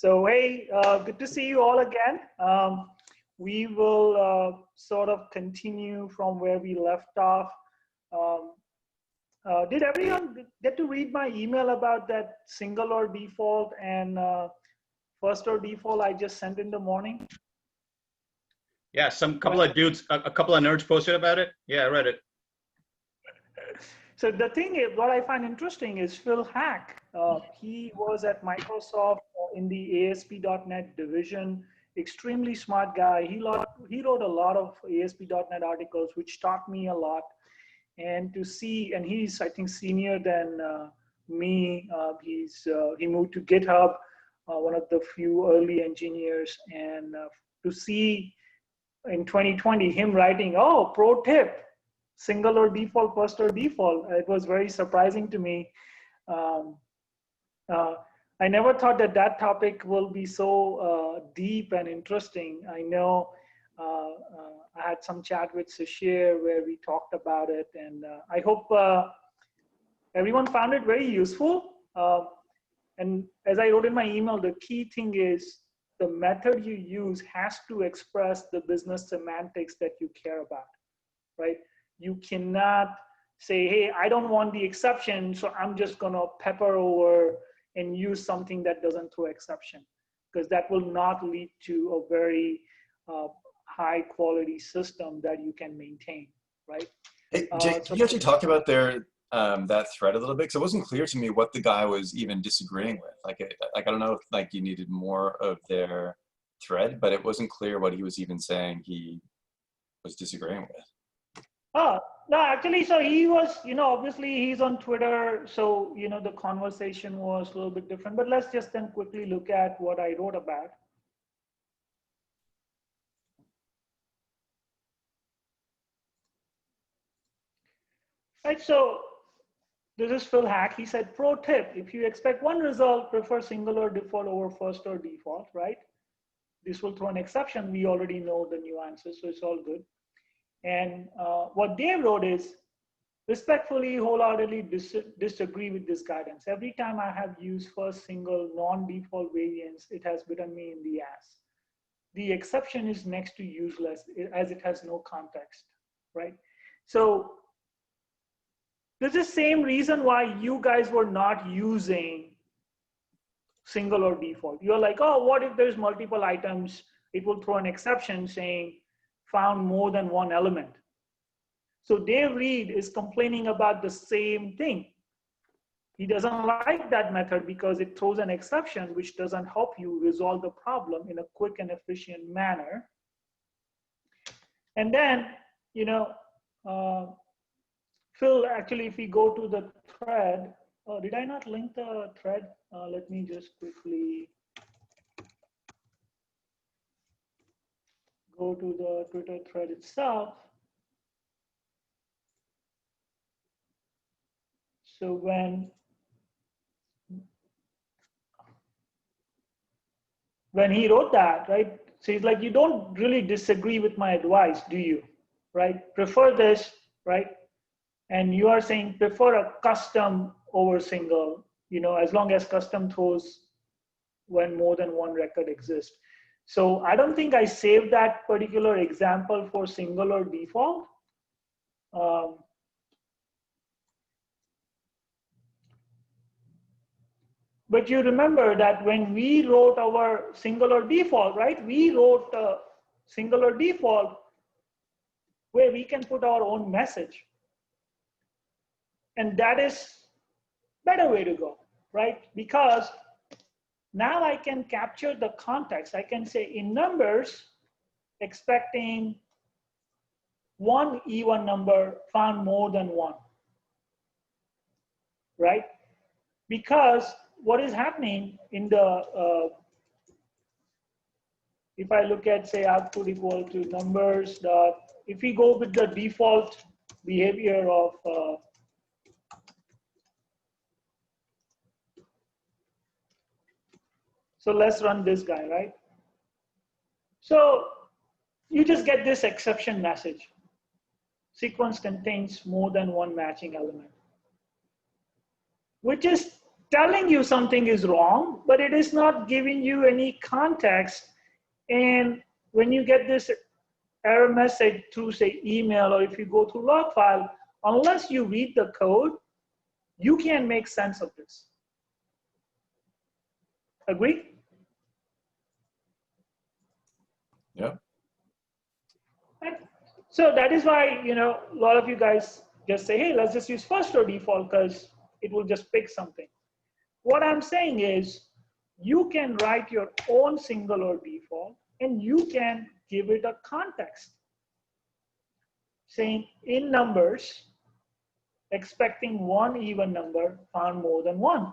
So, hey, good to see you all again. We will sort of continue from where we left off. Um, did everyone get to read my email about that single or default and first or default I just sent in the morning? Yeah, couple of dudes, a couple of nerds posted about it. Yeah, I read it. So the thing is, what I find interesting is Phil Hack. He was at Microsoft in the ASP.NET division. Extremely smart guy. He wrote a lot of ASP.NET articles, which taught me a lot. And to see, and he's I think senior than me. He moved to GitHub, one of the few early engineers, and to see in 2020 him writing, "Oh, pro tip, single or default, first or default." It was very surprising to me. I never thought that that topic will be so deep and interesting. I know I had some chat with Sashir where we talked about it, and I hope everyone found it very useful. And as I wrote in my email, the key thing is the method you use has to express the business semantics that you care about, right? You cannot say, hey, I don't want the exception, so I'm just gonna pepper over and use something that doesn't throw exception, because that will not lead to a very high quality system that you can maintain, right? Hey, Jake, can you actually talk about that thread a little bit? Because it wasn't clear to me what the guy was even disagreeing with. Like I don't know if like you needed more of their thread, but it wasn't clear what he was even saying he was disagreeing with. Oh, no, actually, so he was, obviously he's on Twitter, so, the conversation was a little bit different, but let's just then quickly look at what I wrote about. Right, so this is Phil Hack. He said, pro tip, if you expect one result, prefer single or default over first or default, right? This will throw an exception. We already know the nuances, so it's all good. And what they wrote is, respectfully, wholeheartedly disagree with this guidance. Every time I have used first single non-default variants, it has bitten me in the ass. The exception is next to useless as it has no context, right? So there's the same reason why you guys were not using single or default. You're like, oh, what if there's multiple items? It will throw an exception saying found more than one element. So Dave Reed is complaining about the same thing. He doesn't like that method because it throws an exception which doesn't help you resolve the problem in a quick and efficient manner. And then, Phil, actually, if we go to the thread, did I not link the thread? Let me just quickly go to the Twitter thread itself. So when he wrote that, right, so he's like, you don't really disagree with my advice, do you? Right? Prefer this, right? And you are saying prefer a custom over single, as long as custom throws when more than one record exists. So I don't think I saved that particular example for single or default. But you remember that when we wrote our single or default, right? We wrote single or default where we can put our own message. And that is better way to go, right? Because now I can capture the context. I can say in numbers, expecting one even number found more than one, right? Because what is happening in the, if I look at say output equal to numbers dot, if we go with the default behavior of, so let's run this guy, right? So you just get this exception message. Sequence contains more than one matching element, which is telling you something is wrong, but it is not giving you any context. And when you get this error message through, say, email, or if you go through log file, unless you read the code, you can't make sense of this. Agree? Yeah. Right. So that is why, a lot of you guys just say, hey, let's just use first row default because it will just pick something. What I'm saying is you can write your own singular default and you can give it a context. Saying in numbers, expecting one even number found more than one.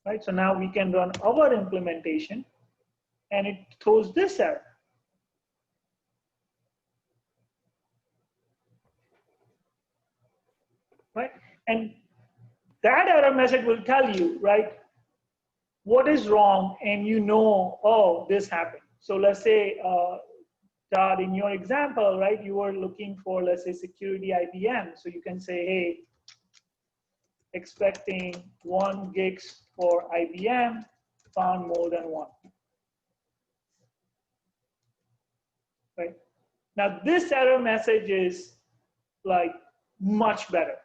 Right? So now we can run our implementation and it throws this error. Right? And that error message will tell you, right, what is wrong, and oh, this happened. So let's say, Todd, in your example, right, you were looking for, let's say, security IBM. So you can say, hey, expecting 1 gigs for IBM, found more than 1. Right? Now this error message is like much better.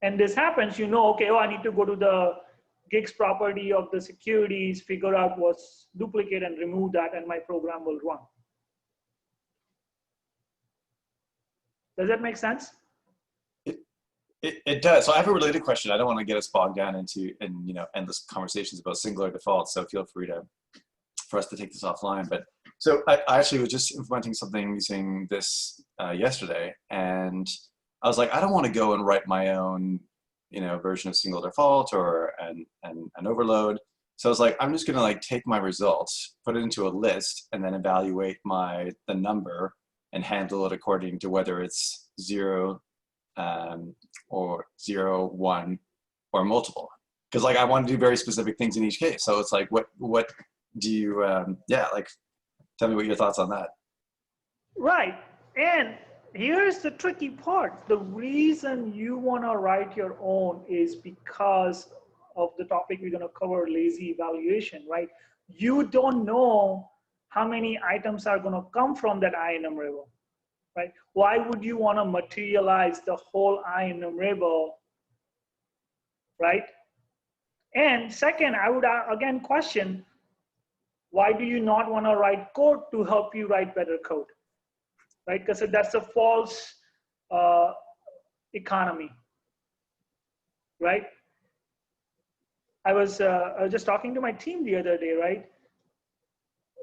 And this happens, okay, oh, I need to go to the gigs property of the securities, figure out what's duplicate and remove that, and my program will run. Does that make sense? It does. So I have a related question. I don't want to get us bogged down into endless conversations about singular defaults. So feel free for us to take this offline. But so I actually was just implementing something using this yesterday, and I was like, I don't want to go and write my own version of single default or an overload. So I was like, I'm just going to take my results, put it into a list, and then evaluate the number and handle it according to whether it's 0 or 0, 1, or multiple. Because I want to do very specific things in each case. So it's like, what do you, tell me what your thoughts on that. Right. And here's the tricky part. The reason you want to write your own is because of the topic we're going to cover, lazy evaluation, right? You don't know how many items are going to come from that enumerable, right? Why would you want to materialize the whole enumerable, right? And second, I would again question, why do you not want to write code to help you write better code? Right? Because that's a false economy, right? I was just talking to my team the other day, right?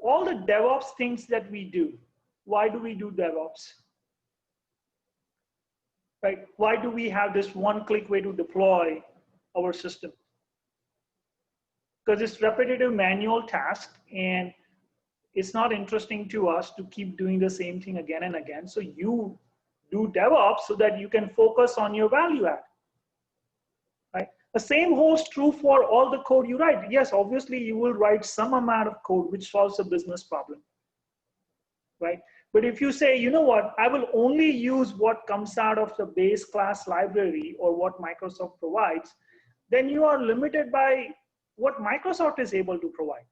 All the DevOps things that we do, why do we do DevOps? Right? Why do we have this one-click way to deploy our system? Because it's repetitive manual task, and it's not interesting to us to keep doing the same thing again and again. So you do DevOps so that you can focus on your value add. Right? The same holds true for all the code you write. Yes, obviously you will write some amount of code which solves a business problem. Right? But if you say, you know what, I will only use what comes out of the base class library or what Microsoft provides, then you are limited by what Microsoft is able to provide.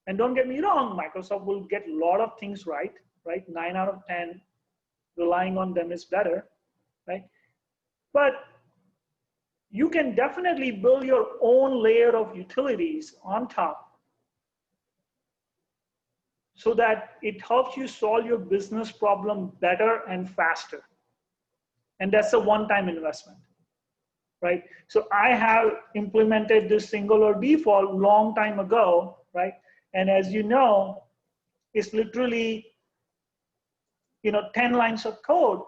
And don't get me wrong, Microsoft will get a lot of things right? 9 out of 10, relying on them is better, right? But you can definitely build your own layer of utilities on top so that it helps you solve your business problem better and faster. And that's a one-time investment, right? So I have implemented this singular default long time ago, right? And as you know, it's literally 10 lines of code,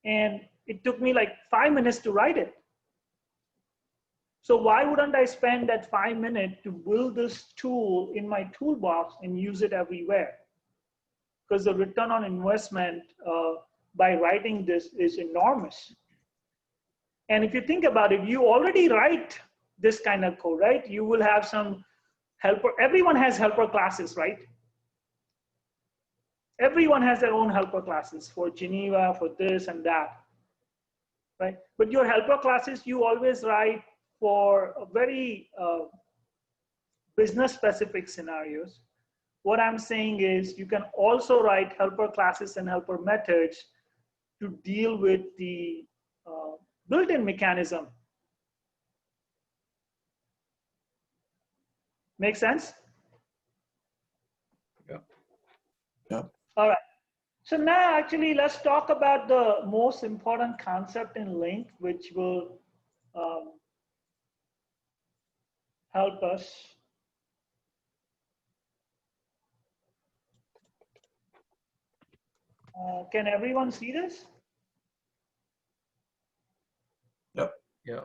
and it took me like 5 minutes to write it. So why wouldn't I spend that 5 minutes to build this tool in my toolbox and use it everywhere? Because the return on investment by writing this is enormous. And if you think about it, you already write this kind of code, right? You will have some helper. Everyone has helper classes, right? Everyone has their own helper classes for Geneva, for this and that. right? But your helper classes, you always write for a very business specific scenarios. What I'm saying is you can also write helper classes and helper methods to deal with the built-in mechanism. Make sense? Yeah. Yeah. All right. So now actually let's talk about the most important concept in Linq, which will help us. Can everyone see this? Yep. Yeah.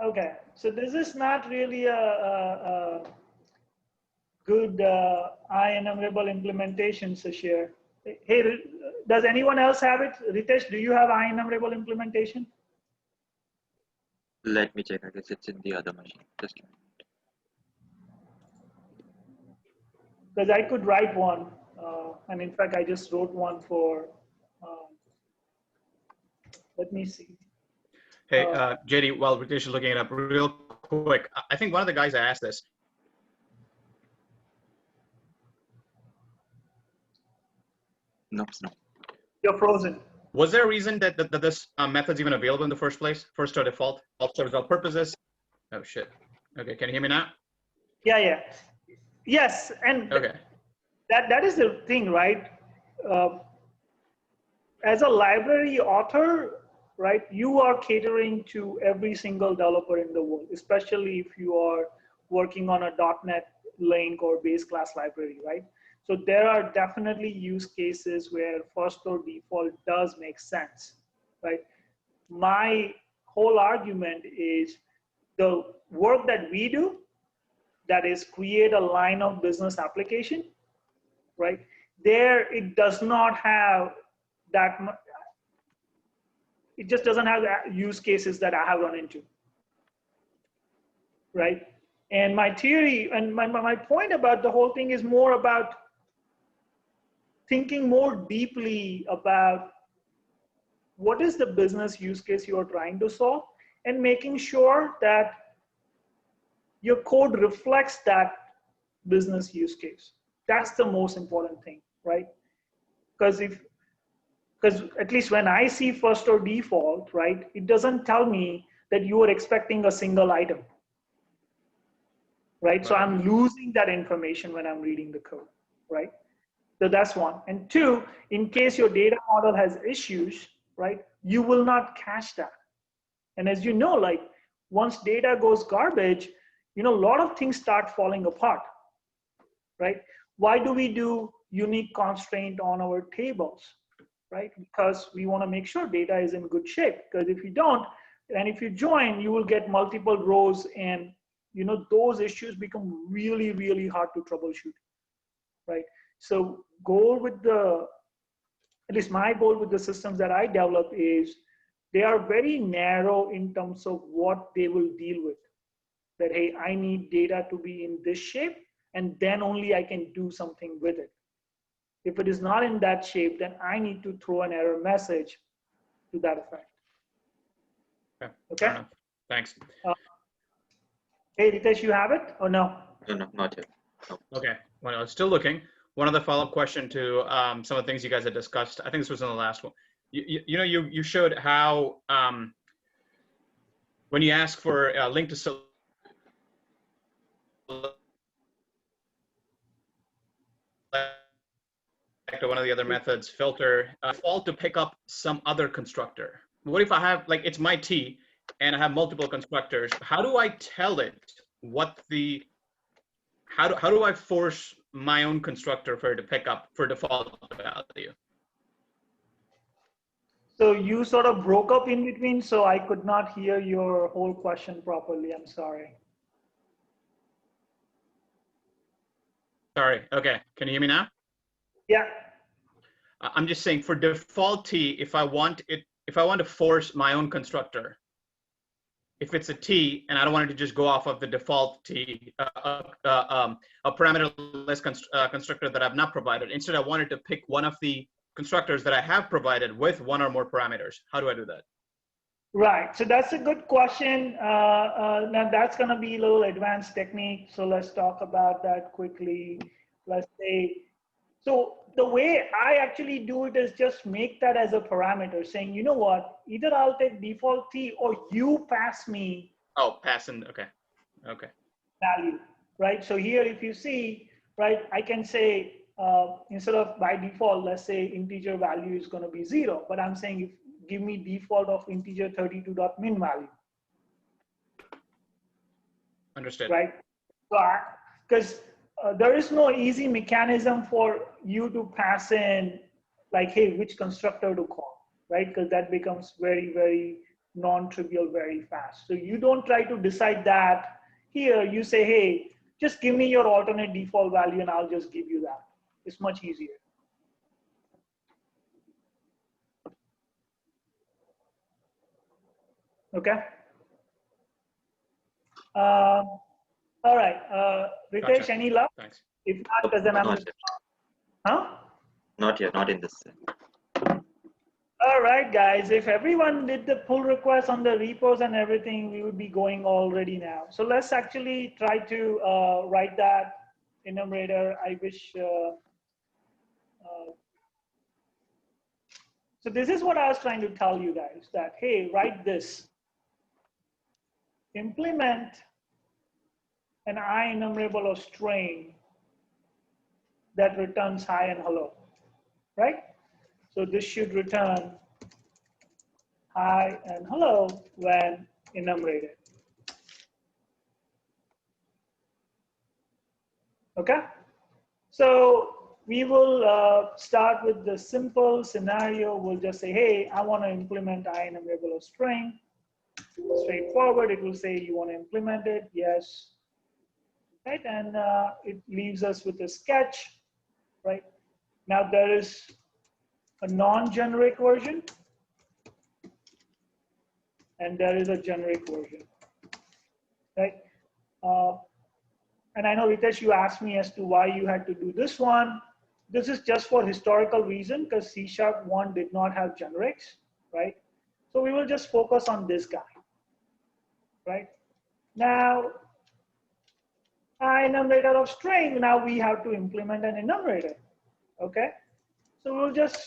Okay, so this is not really a good I-enumerable implementation, Sashir. Hey, does anyone else have it? Ritesh, do you have I-enumerable implementation? Let me check. I guess it's in the other machine. Just a minute. Because I could write one, and in fact, I just wrote one for. Let me see. Hey, JD, while Ritesh is looking it up real quick, I think one of the guys asked this. No. You're frozen. Was there a reason that this method's even available in the first place? First or default, all serves all purposes. Oh shit. Okay, can you hear me now? Yeah. Yes, and Okay. that is the thing, right? As a library author, right, you are catering to every single developer in the world, especially if you are working on a .NET Linq or base class library, right? So there are definitely use cases where first or default does make sense, right? My whole argument is the work that we do, that is create a line of business application, right? There, it does not have that much, it just doesn't have the use cases that I have run into, right? And my theory and my point about the whole thing is more about thinking more deeply about what is the business use case you are trying to solve and making sure that your code reflects that business use case. That's the most important thing, right? Because at least when I see first or default, right, it doesn't tell me that you are expecting a single item, right? So I'm losing that information when I'm reading the code, right? So that's one. And two, in case your data model has issues, right, you will not cache that. And as you know, like once data goes garbage, a lot of things start falling apart, right? Why do we do unique constraint on our tables, right? Because we want to make sure data is in good shape. Because if you don't, and if you join, you will get multiple rows, and those issues become really, really hard to troubleshoot, right? So at least my goal with the systems that I develop is they are very narrow in terms of what they will deal with. That, hey, I need data to be in this shape, and then only I can do something with it. If it is not in that shape, then I need to throw an error message to that effect. Okay? Fair enough. Thanks. Hey, Ritesh, you have it or no? No, not yet. No. Okay. Well, I'm still looking. One other follow-up question to some of the things you guys had discussed. I think this was in the last one. You showed how when you ask for a link to select one of the other methods, filter, default to pick up some other constructor. What if I have, like, it's my T and I have multiple constructors? How do I tell it what how do I force my own constructor for it to pick up for default value? So you sort of broke up in between, so I could not hear your whole question properly. I'm sorry. Sorry. Okay. Can you hear me now? Yeah. I'm just saying for default T, if I want to force my own constructor, if it's a T and I don't want it to just go off of the default T, a parameterless constructor that I've not provided. Instead, I wanted to pick one of the constructors that I have provided with one or more parameters. How do I do that? Right. So that's a good question. Now that's going to be a little advanced technique. So let's talk about that quickly. Let's say, so the way I actually do it is just make that as a parameter saying, you know what, either I'll take default t or you pass me Oh, passing. Okay. Okay. value, right? So here, if you see, right, I can say, instead of by default, let's say integer value is going to be 0, but I'm saying if give me default of integer 32.min value, Understood. right? So because there is no easy mechanism for you to pass in like, hey, which constructor to call, right? Because that becomes very, very non-trivial very fast. So you don't try to decide that here. You say, hey, just give me your alternate default value and I'll just give you that. It's much easier. Okay. All right. Ritesh, Gotcha. any luck? Thanks. If not, because then I'm Not just, yet. huh? Not yet. Not in this. All right, guys, if everyone did the pull request on the repos and everything, we would be going already now. So let's actually try to write that enumerator. I wish, so this is what I was trying to tell you guys that, hey, write this. Implement an enumerable of string that returns hi and hello, right? So this should return hi and hello when enumerated. Okay, so we will start with the simple scenario. We'll just say, hey, I want to implement enumerable of string. Straightforward. It will say you want to implement it. Yes. Right. And it leaves us with a sketch. Right. Now there is a non-generic version. And there is a generic version. Right. And I know, Ritesh, you asked me as to why you had to do this one. This is just for historical reason because C#1 did not have generics, right? So we will just focus on this guy, right? Now, enumerator of string, now we have to implement an enumerator, okay? So we'll just,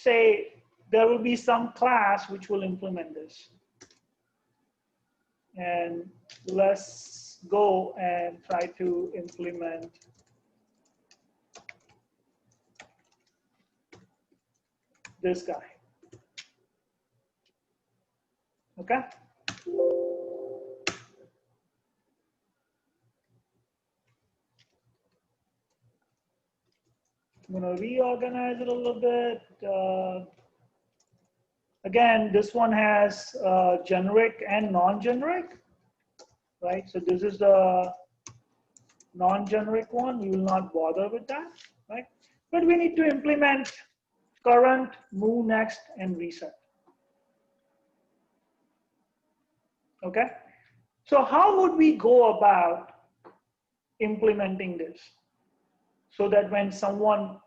say there will be some class which will implement this. And let's go and try to implement this guy. Okay. I'm going to reorganize it a little bit. Again, this one has generic and non-generic, right? So this is the non-generic one. We will not bother with that, right? But we need to implement current, move next, and reset. Okay. So how would we go about implementing this so that when someone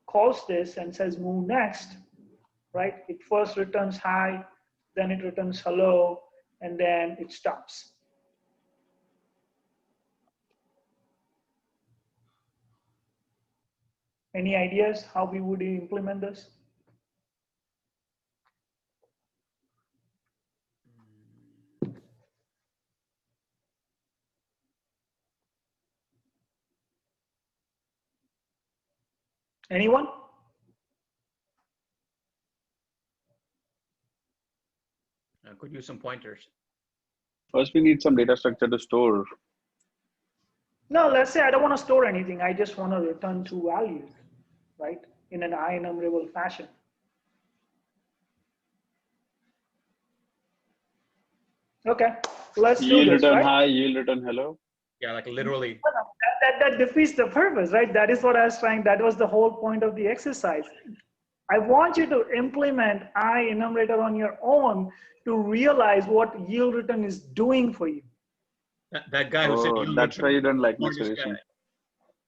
calls this and says move next, right? It first returns hi, then it returns hello, and then it stops. Any ideas how we would implement this? Anyone? Could use some pointers. First, we need some data structure to store. No, let's say I don't want to store anything. I just want to return two values, right? In an enumerable fashion. Okay, let's do Yield this, return right? hi, yield return hello. Yeah, like literally. That defeats the purpose, right? That is what I was trying. That was the whole point of the exercise. I want you to implement enumerator on your own to realize what yield return is doing for you. That guy who said Oh, yield that's why return, you don't like my smartest guy. solution.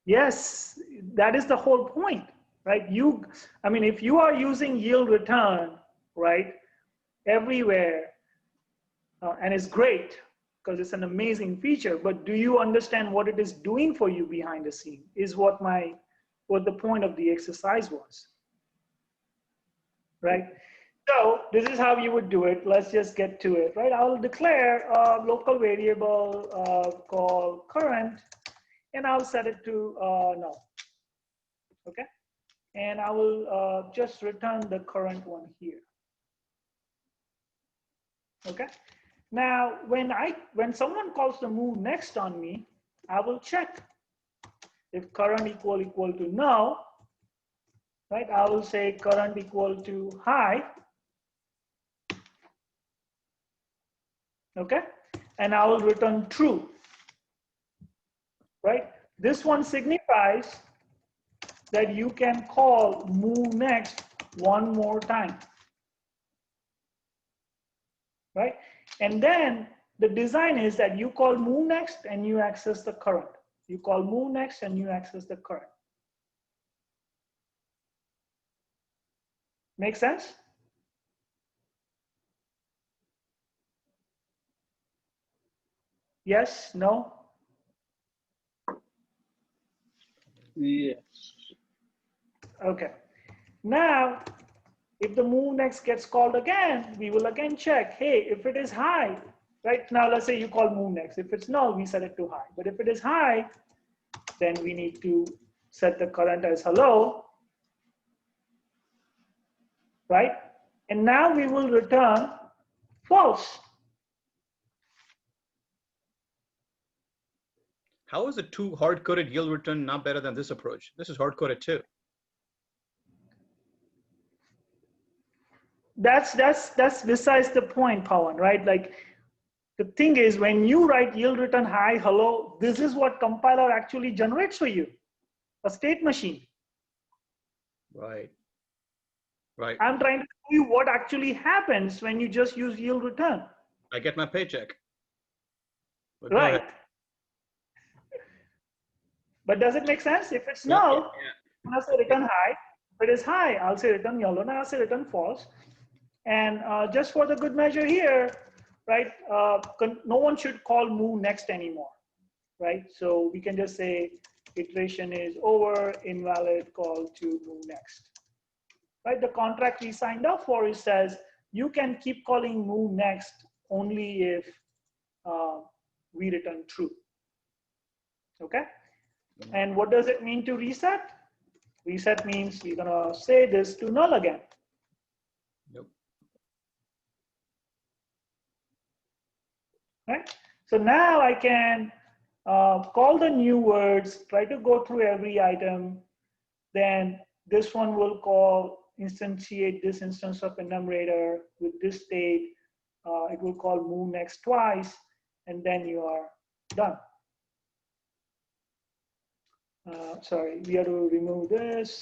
Yes, that is the whole point, right? I mean, if you are using yield return, right, everywhere, and it's great because it's an amazing feature, but do you understand what it is doing for you behind the scene is what the point of the exercise was, right? So this is how you would do it. Let's just get to it, right? I'll declare a local variable called current, and I'll set it to null, okay? And I will just return the current one here, okay? Now, when someone calls the move next on me, I will check if current equal to null, right? I will say current equal to high, okay? And I will return true, right? This one signifies that you can call move next one more time, right? And then the design is that you call move next and you access the current. You call move next and you access the current. Make sense? Yes, no? Yes. Okay. Now, if the move next gets called again, we will again check, hey, if it is high, right? Now, let's say you call move next. If it's null, we set it to high. But if it is high, then we need to set the current as hello, right? And now we will return false. How is a two hard-coded yield return not better than this approach? This is hard-coded too. That's besides the point, Pawan, right? Like the thing is, when you write yield return hi, hello, this is what compiler actually generates for you, a state machine. Right. Right. I'm trying to show you what actually happens when you just use yield return. I get my paycheck. But right. But does it make sense? If it's Yeah, null, I'll say return high. If it is high, I'll say return yellow. Now I'll say return false. And just for the good measure here, right, no one should call move next anymore, right? So we can just say iteration is over, invalid call to move next, right? The contract we signed up for, it says you can keep calling move next only if we return true, okay? And what does it mean to reset? Reset means you're gonna say this to null again. Yep. Right? So now I can call the new words, try to go through every item. Then this one will call instantiate this instance of enumerator with this state. It will call move next twice, and then you are done. Sorry, we have to remove this.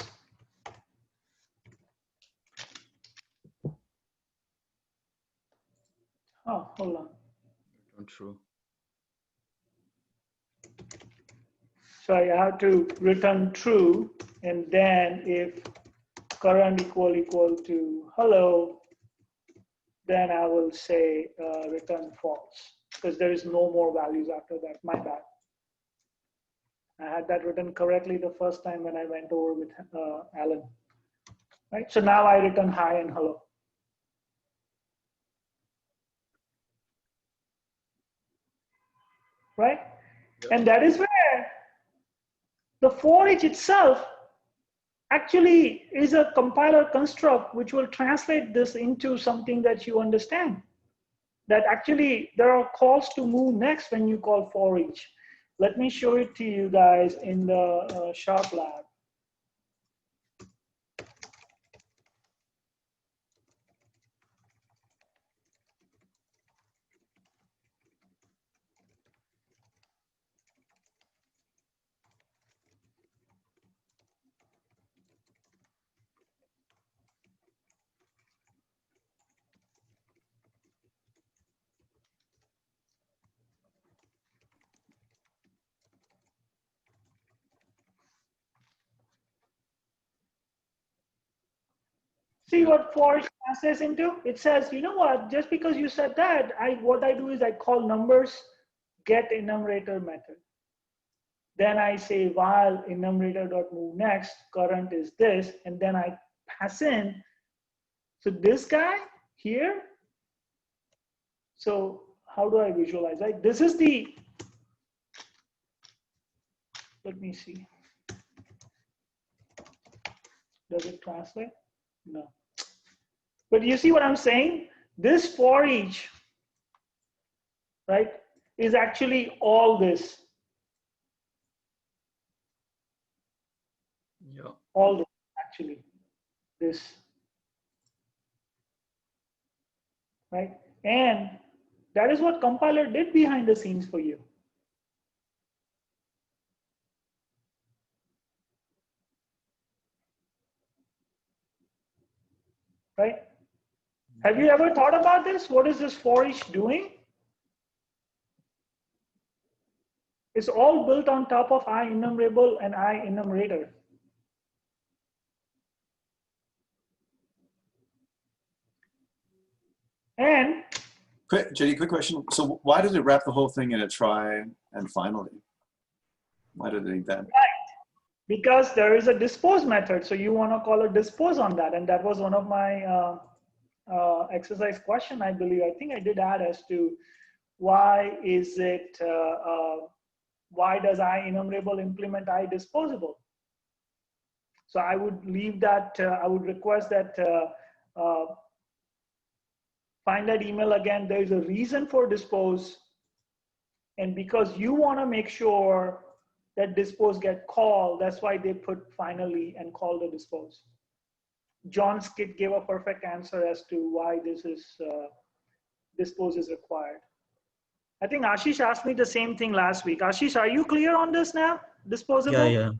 Oh, hold on. True. Sorry, I have to return true, and then if current equal to hello, then I will say return false, because there is no more values after that. My bad. I had that written correctly the first time when I went over with Alan. Right. So now I return hi and hello. Right. Yep. And that is where the for each itself actually is a compiler construct which will translate this into something that you understand. That actually there are calls to move next when you call for each. Let me show it to you guys in the Sharp lab. See what for each translates into? It says, you know what, just because you said that, what I do is I call numbers get enumerator method. Then I say while enumerator.move next, current is this, and then I pass in. So this guy here, so how do I visualize? Right? This is the, let me see. Does it translate? No. But you see what I'm saying? This for each, right, is actually all this. Yeah. All this, actually. This. Right? And that is what compiler did behind the scenes for you. Right? Have you ever thought about this? What is this for each doing? It's all built on top of IEnumerable and IEnumerator. And JD, quick question. So why did it wrap the whole thing in a try and finally? Why did it need that? because there is a dispose method, so you want to call a dispose on that, and that was one of my exercise question, I believe. I think I did add as to why is it, why does IEnumerable implement IDisposable? So I would leave that, I would request that, find that email again. There is a reason for dispose, and because you want to make sure that dispose get called, that's why they put finally and call the dispose. John Skid gave a perfect answer as to why this is dispose is required. I think Ashish asked me the same thing last week. Ashish, are you clear on this now? Disposable?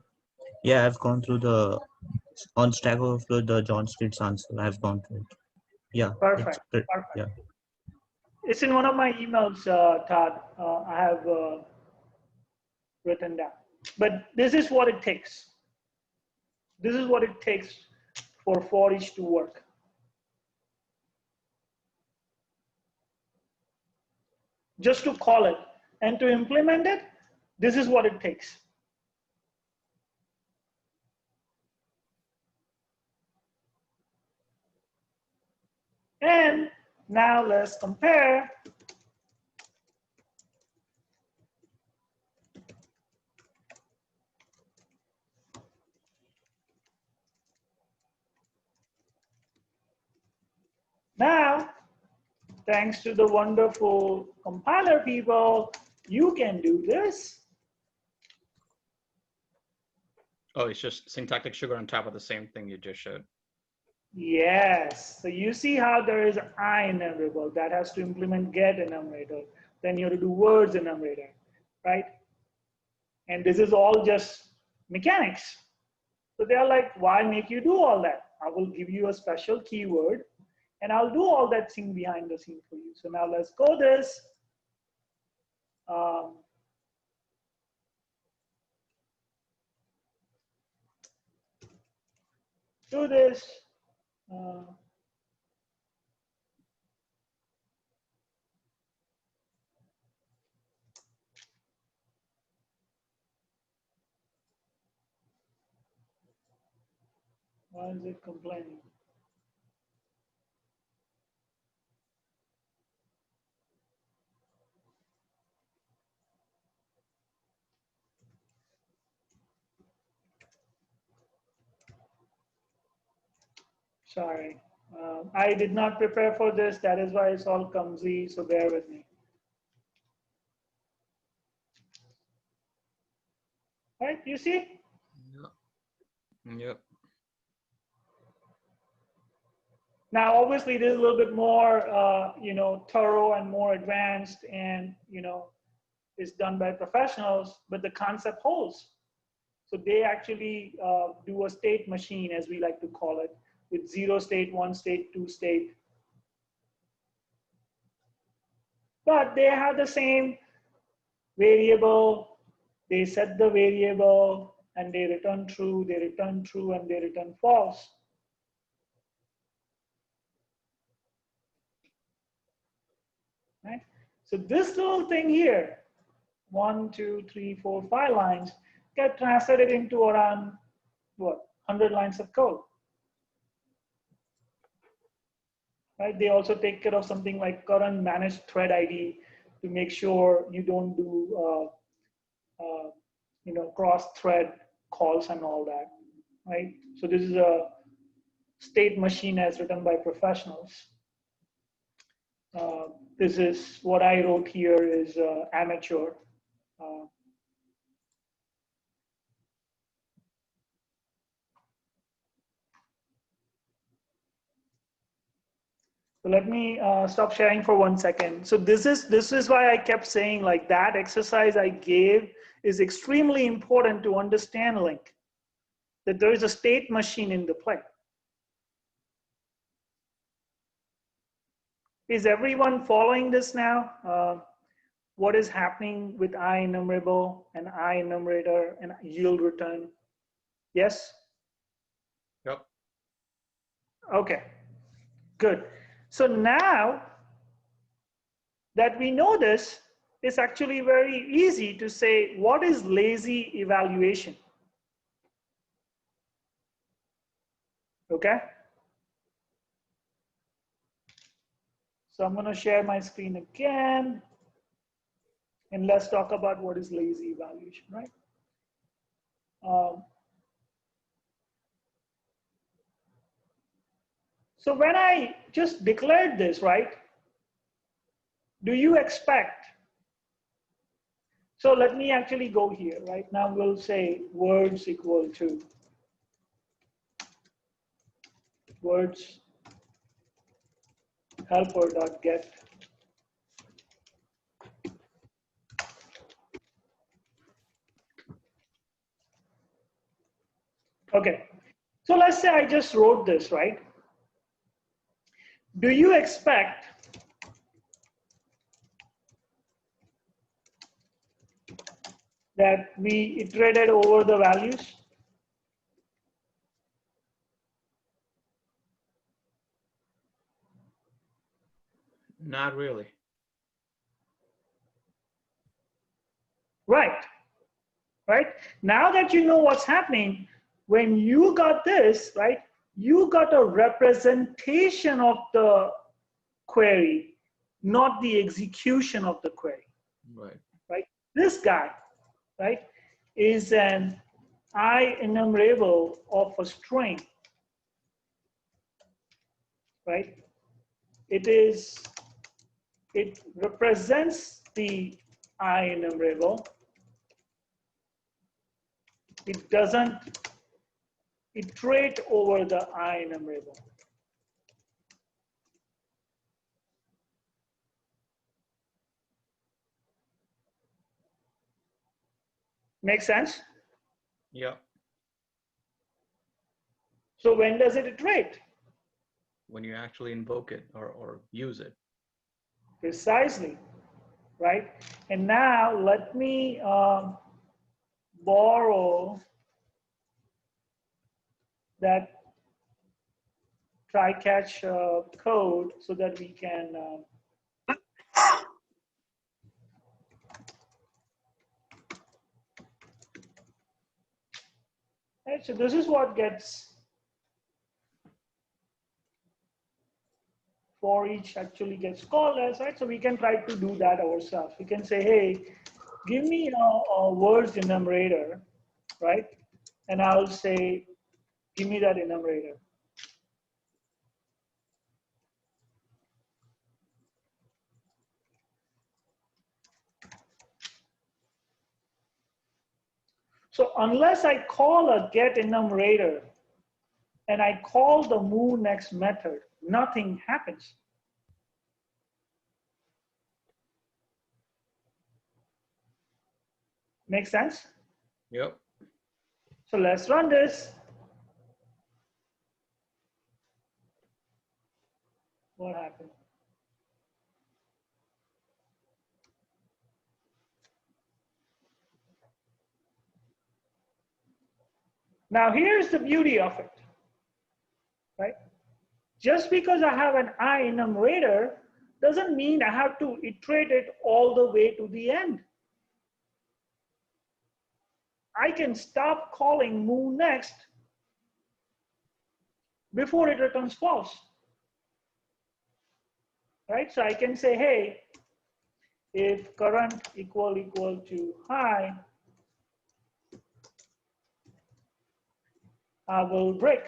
Yeah, I've gone through the on Stack Overflow, the John Street's answer. I've gone through it. Yeah. Perfect. Perfect. Yeah. It's in one of my emails, Todd. I have written down. But this is what it takes. This is what it takes for each to work. Just to call it and to implement it, this is what it takes. And now let's compare. Now, thanks to the wonderful compiler people, you can do this. Oh, it's just syntactic sugar on top of the same thing you just showed. Yes. So you see how there is IEnumerable that has to implement get enumerator. Then you have to do words enumerator, right? And this is all just mechanics. So they are like, why make you do all that? I will give you a special keyword and I'll do all that thing behind the scene for you. So now let's go this. Do this. Why is it complaining? Sorry, I did not prepare for this. That is why it's all clumsy, so bear with me. Right, you see? Yep. Now, obviously, this is a little bit more, thorough and more advanced, and is done by professionals. But the concept holds. So they actually do a state machine, as we like to call it, with 0 state, 1 state, 2 state. But they have the same variable. They set the variable, and they return true. They return true, and they return false. So this little thing here, 1, 2, 3, 4, 5 lines, get translated into around what, 100 lines of code. Right? They also take care of something like current managed thread ID to make sure you don't do cross-thread calls and all that. Right? So this is a state machine as written by professionals. This is what I wrote here is amateur. So let me stop sharing for 1 second. So this is why I kept saying like that exercise I gave is extremely important to understand Linq, that there is a state machine in the play. Is everyone following this now? What is happening with IEnumerable and IEnumerator and yield return? Yes? Yep. Okay, good. So now that we know this, it's actually very easy to say, what is lazy evaluation? Okay? So I'm gonna share my screen again, and let's talk about what is lazy evaluation, right? So when I just declared this, right, do you expect, so let me actually go here, right? Now we'll say words equal to words helper.get. Okay, so let's say I just wrote this, right? Do you expect that we iterated over the values? Not really. Right, right? Now that you know what's happening, when you got this, right, you got a representation of the query, not the execution of the query. Right. Right? This guy, right, is an IEnumerable of a string, right? It represents the IEnumerable. It doesn't iterate over the IEnumerable. Make sense? Yeah. So when does it iterate? When you actually invoke it or use it. Precisely, right? And now let me borrow that try-catch code so that we can right, so this is what gets for each actually gets called as, right? So we can try to do that ourselves. We can say, hey, give me a words enumerator, right? And I'll say, give me that enumerator. So unless I call a get enumerator and I call the move next method, nothing happens. Make sense? Yep. So let's run this. What happened? Now here's the beauty of it, right? Just because I have an IEnumerator doesn't mean I have to iterate it all the way to the end. I can stop calling move next before it returns false. Right? So I can say, hey, if current equal to high, I will break.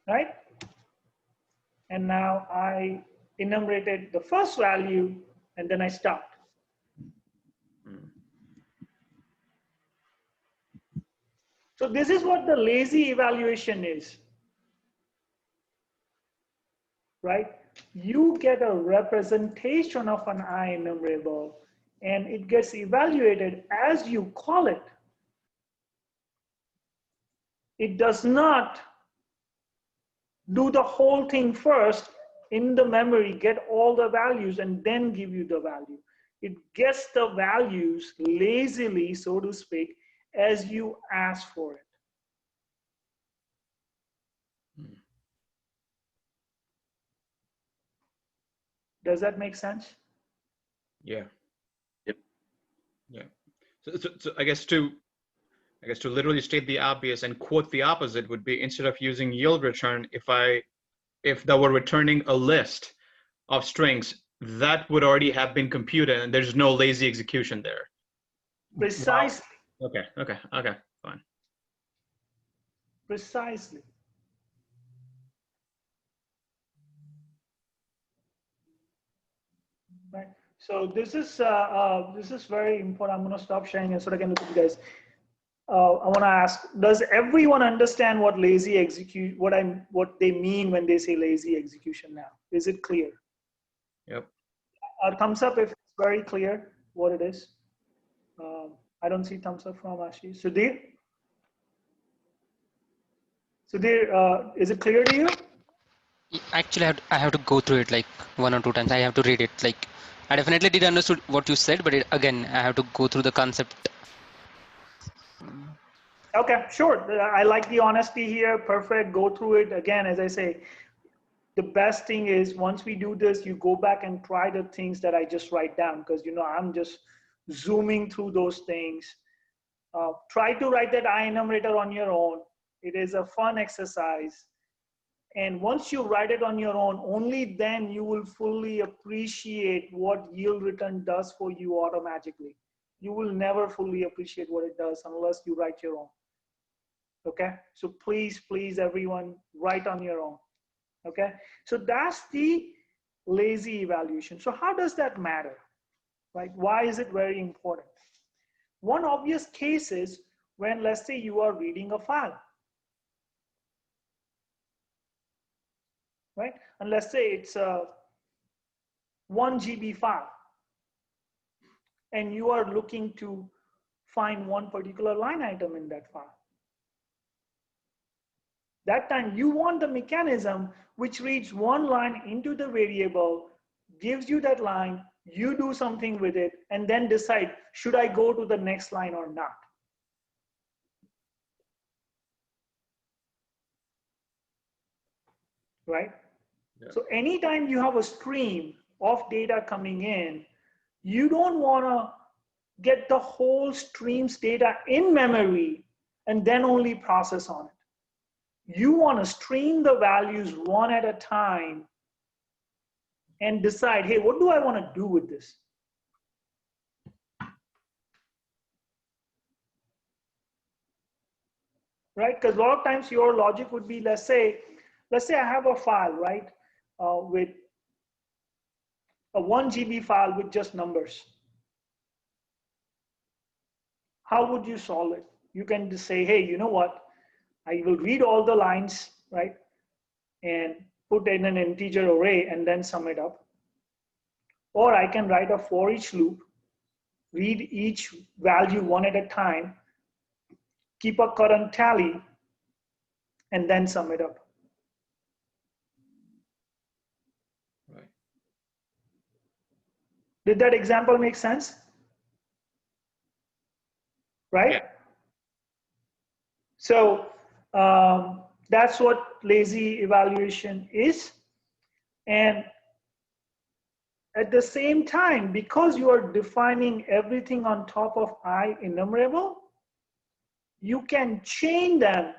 Right? And now I enumerated the first value and then I stopped. So this is what the lazy evaluation is. Right? You get a representation of an I enumerable and it gets evaluated as you call it. It does not do the whole thing first in the memory, get all the values and then give you the value. It gets the values lazily, so to speak, as you ask for it. Does that make sense? Yeah. Yep. Yeah. So I guess to literally state the obvious and quote the opposite would be, instead of using yield return, if that were returning a list of strings, that would already have been computed and there's no lazy execution there. Precisely. Wow. Okay, fine. Precisely. Right. So this is very important. I'm going to stop sharing it so I can look at you guys. I want to ask: does everyone understand what lazy execute? What they mean when they say lazy execution? Now, is it clear? Yep. Thumbs up if it's very clear what it is. I don't see thumbs up from Ashish. Sudhir? Sudhir, is it clear to you? Actually, I have to go through it like 1 or 2 times. I have to read it. Like, I definitely did understood what you said, but again, I have to go through the concept. Okay, sure. I like the honesty here. Perfect. Go through it again. As I say, the best thing is once we do this, you go back and try the things that I just write down, because I'm just zooming through those things. Try to write that I enumerator on your own. It is a fun exercise. And once you write it on your own, only then you will fully appreciate what yield return does for you automatically. You will never fully appreciate what it does unless you write your own. Okay, so please, everyone, write on your own. Okay, so that's the lazy evaluation. So how does that matter, right? Why is it very important? One obvious case is when, let's say, you are reading a file, right? And let's say it's a 1 GB file, and you are looking to find one particular line item in that file. That time you want the mechanism which reads one line into the variable, gives you that line, you do something with it, and then decide, should I go to the next line or not? Right? Yeah. So anytime you have a stream of data coming in, you don't want to get the whole stream's data in memory and then only process on it. You want to stream the values one at a time and decide, hey, what do I want to do with this? Right? Because a lot of times your logic would be, let's say I have a file, right, with a 1 GB file with just numbers. How would you solve it? You can just say, hey, you know what? I will read all the lines, right, and put in an integer array and then sum it up. Or I can write a for each loop, read each value one at a time, keep a current tally, and then sum it up. Right. Did that example make sense? Right? Yeah. So That's what lazy evaluation is. And at the same time, because you are defining everything on top of I enumerable, you can chain them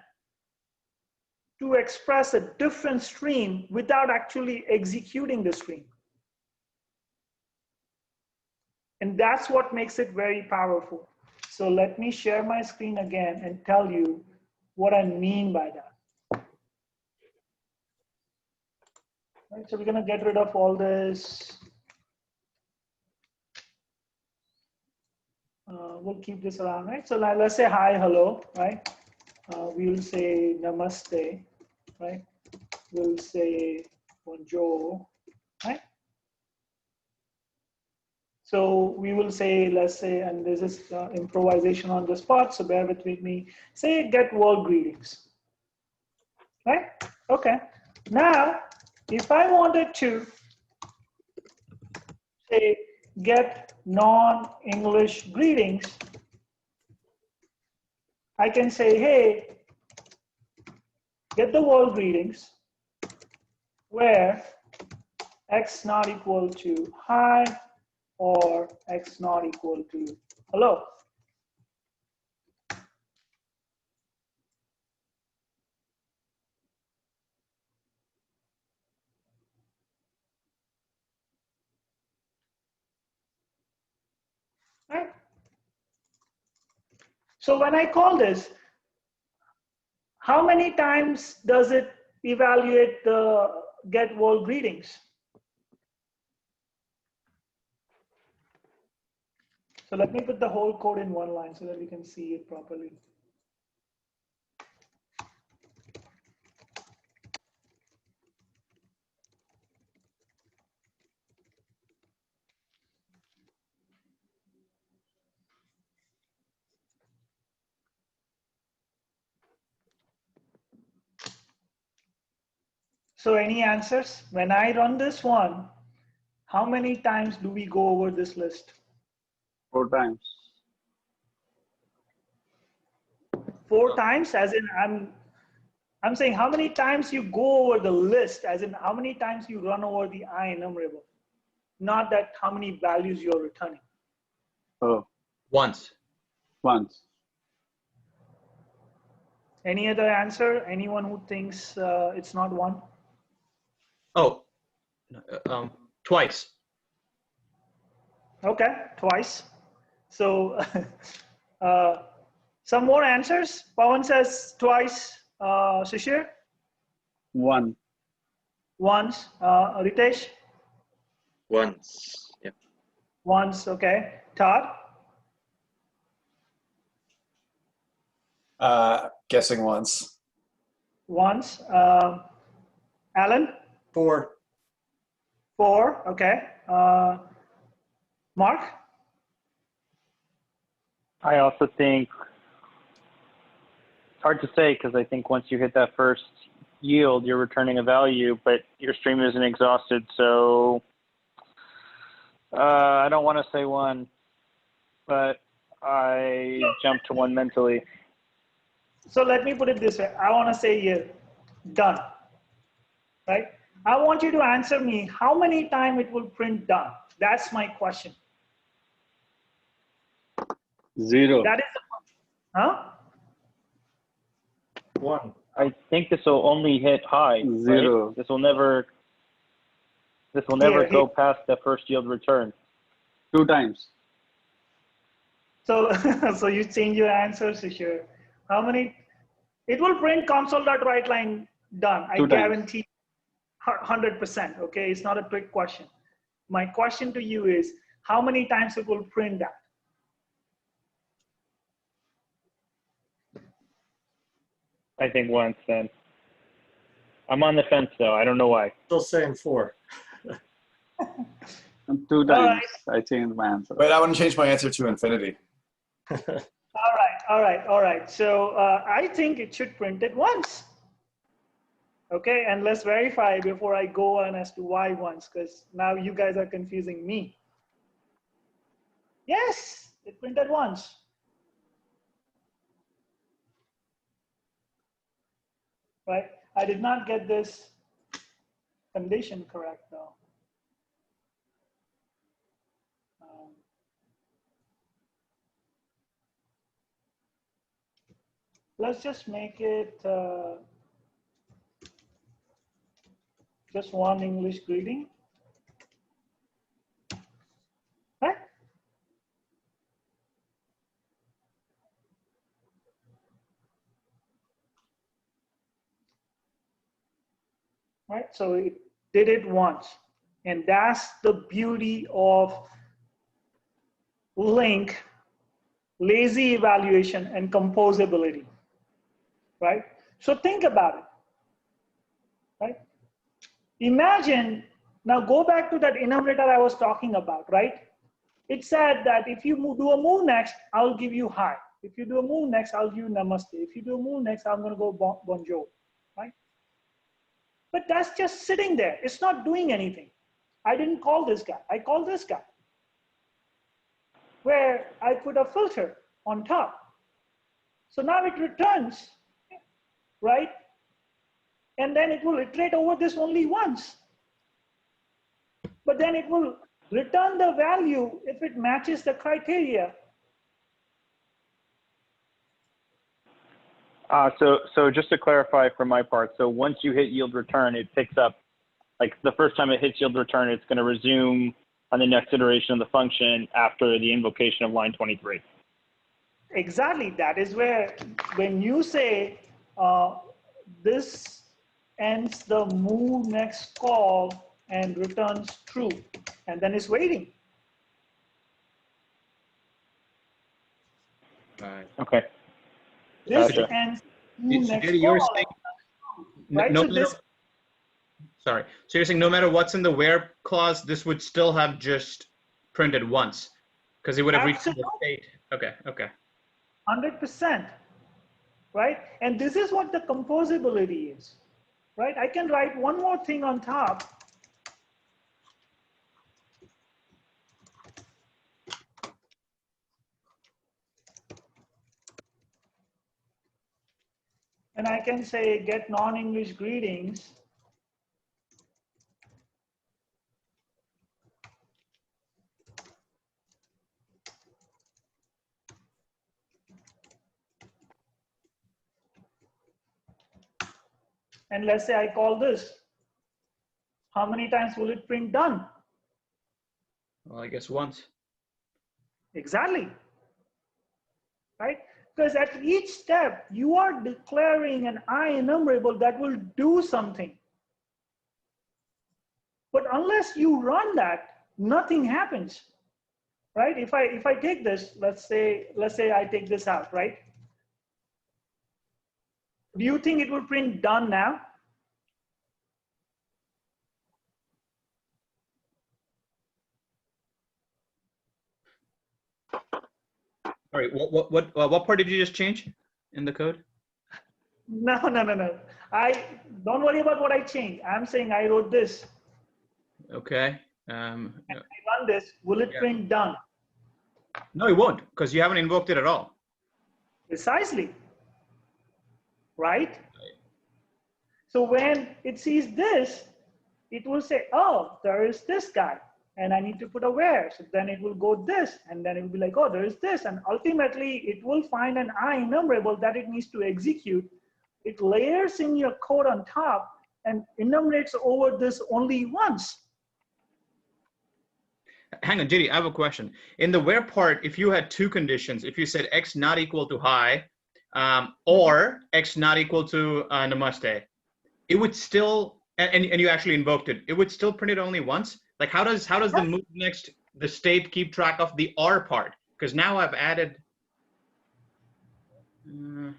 to express a different stream without actually executing the stream. And that's what makes it very powerful. So let me share my screen again and tell you what I mean by that. Right, so we're gonna get rid of all this. We'll keep this around, right? So now let's say hi, hello, right? We'll say namaste, right? We'll say bonjour, right? So we will say, let's say, and this is improvisation on the spot, so bear with me. Say get world greetings, right? Okay. Now, if I wanted to say get non-English greetings, I can say, hey, get the world greetings where x not equal to hi or x not equal to hello. Right? So when I call this, how many times does it evaluate the get world greetings? So let me put the whole code in one line so that we can see it properly. So any answers? When I run this one, how many times do we go over this list? 4 times. 4 times, as in I'm saying how many times you go over the list, as in how many times you run over the I enumerable, not that how many values you're returning. Oh, Once. once. Any other answer? Anyone who thinks it's not one? Oh, twice. Okay, twice. So some more answers. Pawan says twice. Shishir? One. Once. Ritesh? Once. Yeah. Once. Okay. Todd? Guessing once. Once. Alan? 4. 4. Okay. Mark? I also think it's hard to say because I think once you hit that first yield, you're returning a value, but your stream isn't exhausted. So I don't want to say 1, but I jumped to 1 mentally. So let me put it this way. I want to say here, done. Right? I want you to answer me how many times it will print done. That's my question. 0. That is the question. Huh? 1. I think this will only hit high. 0. Right? This will never go past the first yield return. 2 times. So, so you change your answer, Shishir. How many? It will print console.writeLine done. I 2 times. guarantee 100%. Okay, it's not a trick question. My question to you is, how many times it will print that? I think once then. I'm on the fence though. I don't know why. Still saying 4. And 2 times. I changed my answer. But I want to change my answer to infinity. All right. So I think it should print it once. Okay, and let's verify before I go on as to why once, because now you guys are confusing me. Yes, it printed once. right? I did not get this condition correct though. Let's just make it just one English greeting, right? Right, so it did it once. And that's the beauty of Linq, lazy evaluation, and composability, right? So think about it, right? Imagine, now go back to that enumerator I was talking about, right? It said that if you do a move next, I'll give you hi. If you do a move next, I'll give you namaste. If you do a move next, I'm gonna go bonjour, right? But that's just sitting there. It's not doing anything. I didn't call this guy. I called this guy, where I put a filter on top. So now it returns, right? And then it will iterate over this only once. But then it will return the value if it matches the criteria. So just to clarify from my part, so once you hit yield return, it picks up, like the first time it hits yield return, it's going to resume on the next iteration of the function after the invocation of line 23. Exactly, that is where, when you say this ends the move next call and returns true, and then it's waiting. Right. Okay. This Gotcha. ends move So next Jerry, you're call, saying right? no So matter, this, sorry. So you're saying no matter what's in the where clause, this would still have just printed once because it would have reached the state. Okay. Okay. 100%, right? And this is what the composability is, right? I can write one more thing on top. And I can say get non-English greetings. And let's say I call this. How many times will it print done? Well, I guess once. Exactly. Right? Because at each step, you are declaring an I enumerable that will do something. But unless you run that, nothing happens. Right? If I take this, let's say I take this out, right? Do you think it will print done now? All right. What part did you just change in the code? No. I don't worry about what I changed. I'm saying I wrote this. Okay. And I run this. Will it print done? No, it won't because you haven't invoked it at all. Precisely. Right? So when it sees this, it will say, oh, there is this guy, and I need to put a where. So then it will go this, and then it will be like, oh, there is this. And ultimately, it will find an I enumerable that it needs to execute. It layers in your code on top and enumerates over this only once. Hang on, JD, I have a question. In the where part, if you had two conditions, if you said x not equal to hi, or x not equal to namaste, it would still, and you actually invoked it, it would still print it only once? Like how does the move next, the state keep track of the or part? Because now I've added.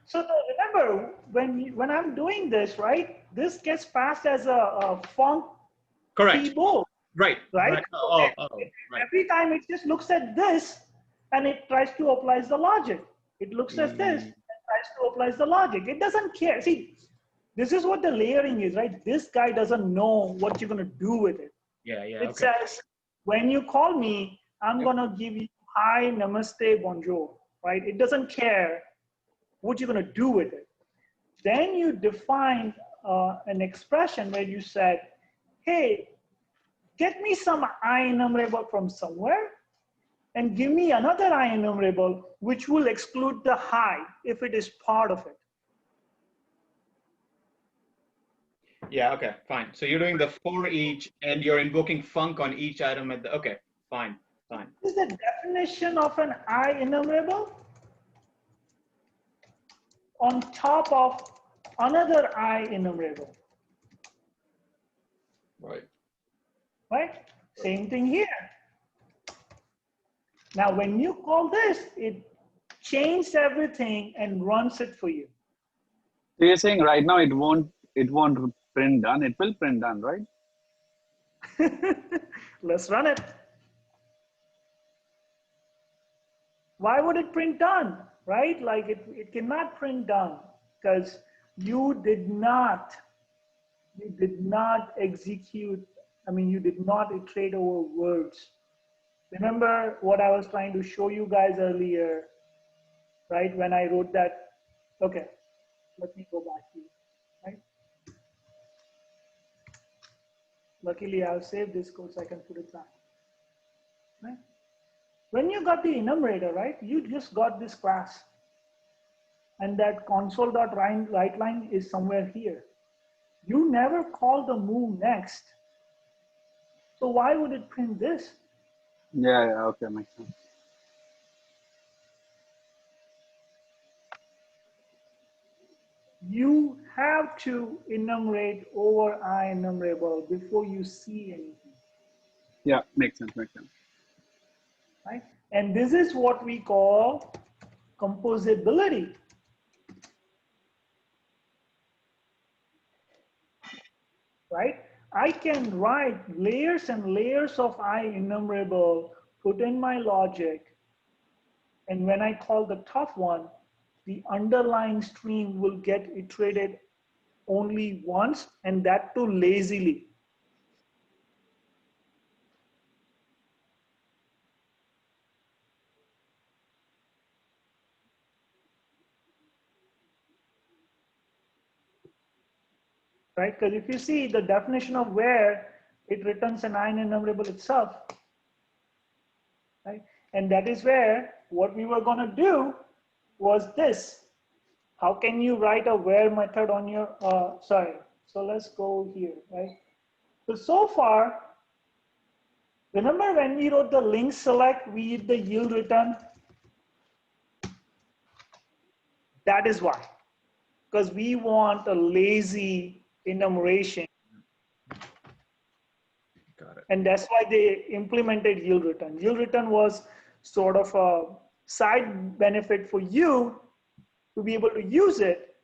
So remember, when I'm doing this, right, this gets passed as a func Correct. keyboard. Right. Right? Right. Right. Every time it just looks at this and it tries to apply the logic. It looks at this and tries to apply the logic. It doesn't care. See, this is what the layering is, right? This guy doesn't know what you're going to do with it. Yeah. It says, when you call me, I'm going to give you hi, namaste, bonjour, right? It doesn't care what you're going to do with it. Then you defined an expression where you said, hey, get me some I enumerable from somewhere and give me another I enumerable which will exclude the high if it is part of it. Yeah, okay, fine. So you're doing the for each and you're invoking func on each item at the, okay, fine, fine. This is the definition of an I enumerable on top of another I enumerable. Right. Right? Same thing here. Now, when you call this, it changes everything and runs it for you. So you're saying right now it won't print done. It will print done, right? Let's run it. Why would it print done, right? Like it cannot print done because you did not execute, I mean, you did not iterate over words. Remember what I was trying to show you guys earlier, right? When I wrote that, okay, let me go back here, right? Luckily, I'll save this code so I can put it back, right? When you got the enumerator, right, you just got this class. And that console.writeLine is somewhere here. You never call the move next. So why would it print this? Yeah, okay, makes sense. You have to enumerate over I enumerable before you see anything. Yeah, makes sense. Right? And this is what we call composability. Right? I can write layers and layers of I enumerable, put in my logic, and when I call the top one, the underlying stream will get iterated only once, and that too lazily. Right? Because if you see the definition of where, it returns an I enumerable itself. Right? And that is where what we were going to do was this. How can you write a where method on your, sorry. So let's go here, right? So far, remember when we wrote the Linq select, we did the yield return? That is why, because we want a lazy enumeration. Got it. And that's why they implemented yield return. Yield return was sort of a side benefit for you to be able to use it.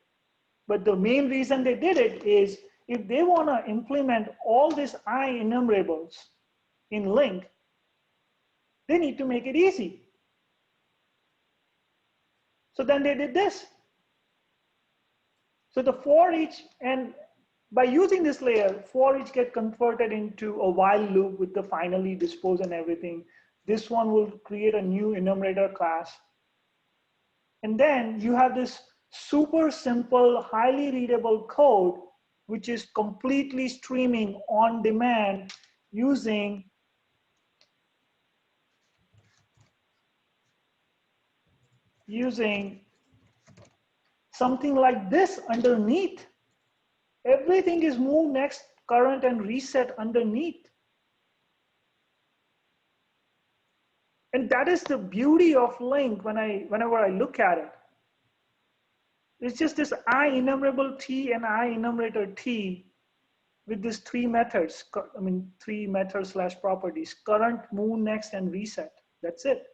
But the main reason they did it is if they want to implement all these I enumerables in Linq, they need to make it easy. So then they did this. So the for each, and by using this layer, for each get converted into a while loop with the finally dispose and everything. This one will create a new enumerator class. And then you have this super simple, highly readable code, which is completely streaming on demand using something like this underneath. Everything is move next, current, and reset underneath. And that is the beauty of Linq whenever I look at it. It's just this I enumerable T and I enumerator T with these three methods, three methods / properties, current, move next, and reset. That's it.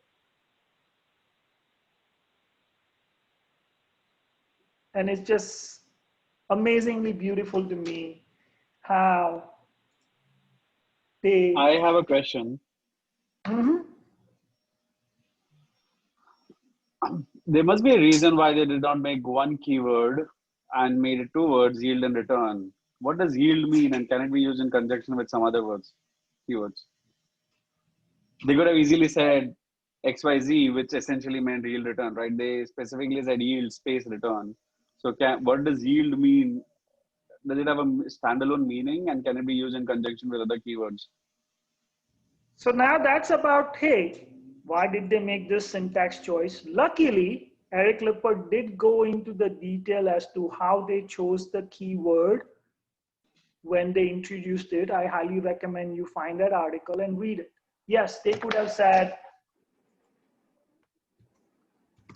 And it's just amazingly beautiful to me how they... I have a question. There must be a reason why they did not make one keyword and made it two words, yield and return. What does yield mean, and can it be used in conjunction with some other words, keywords? They could have easily said XYZ, which essentially meant yield return, right? They specifically said yield space return. So what does yield mean? Does it have a standalone meaning, and can it be used in conjunction with other keywords? So now that's about, hey, why did they make this syntax choice? Luckily, Eric Lippert did go into the detail as to how they chose the keyword when they introduced it. I highly recommend you find that article and read it. Yes, they could have said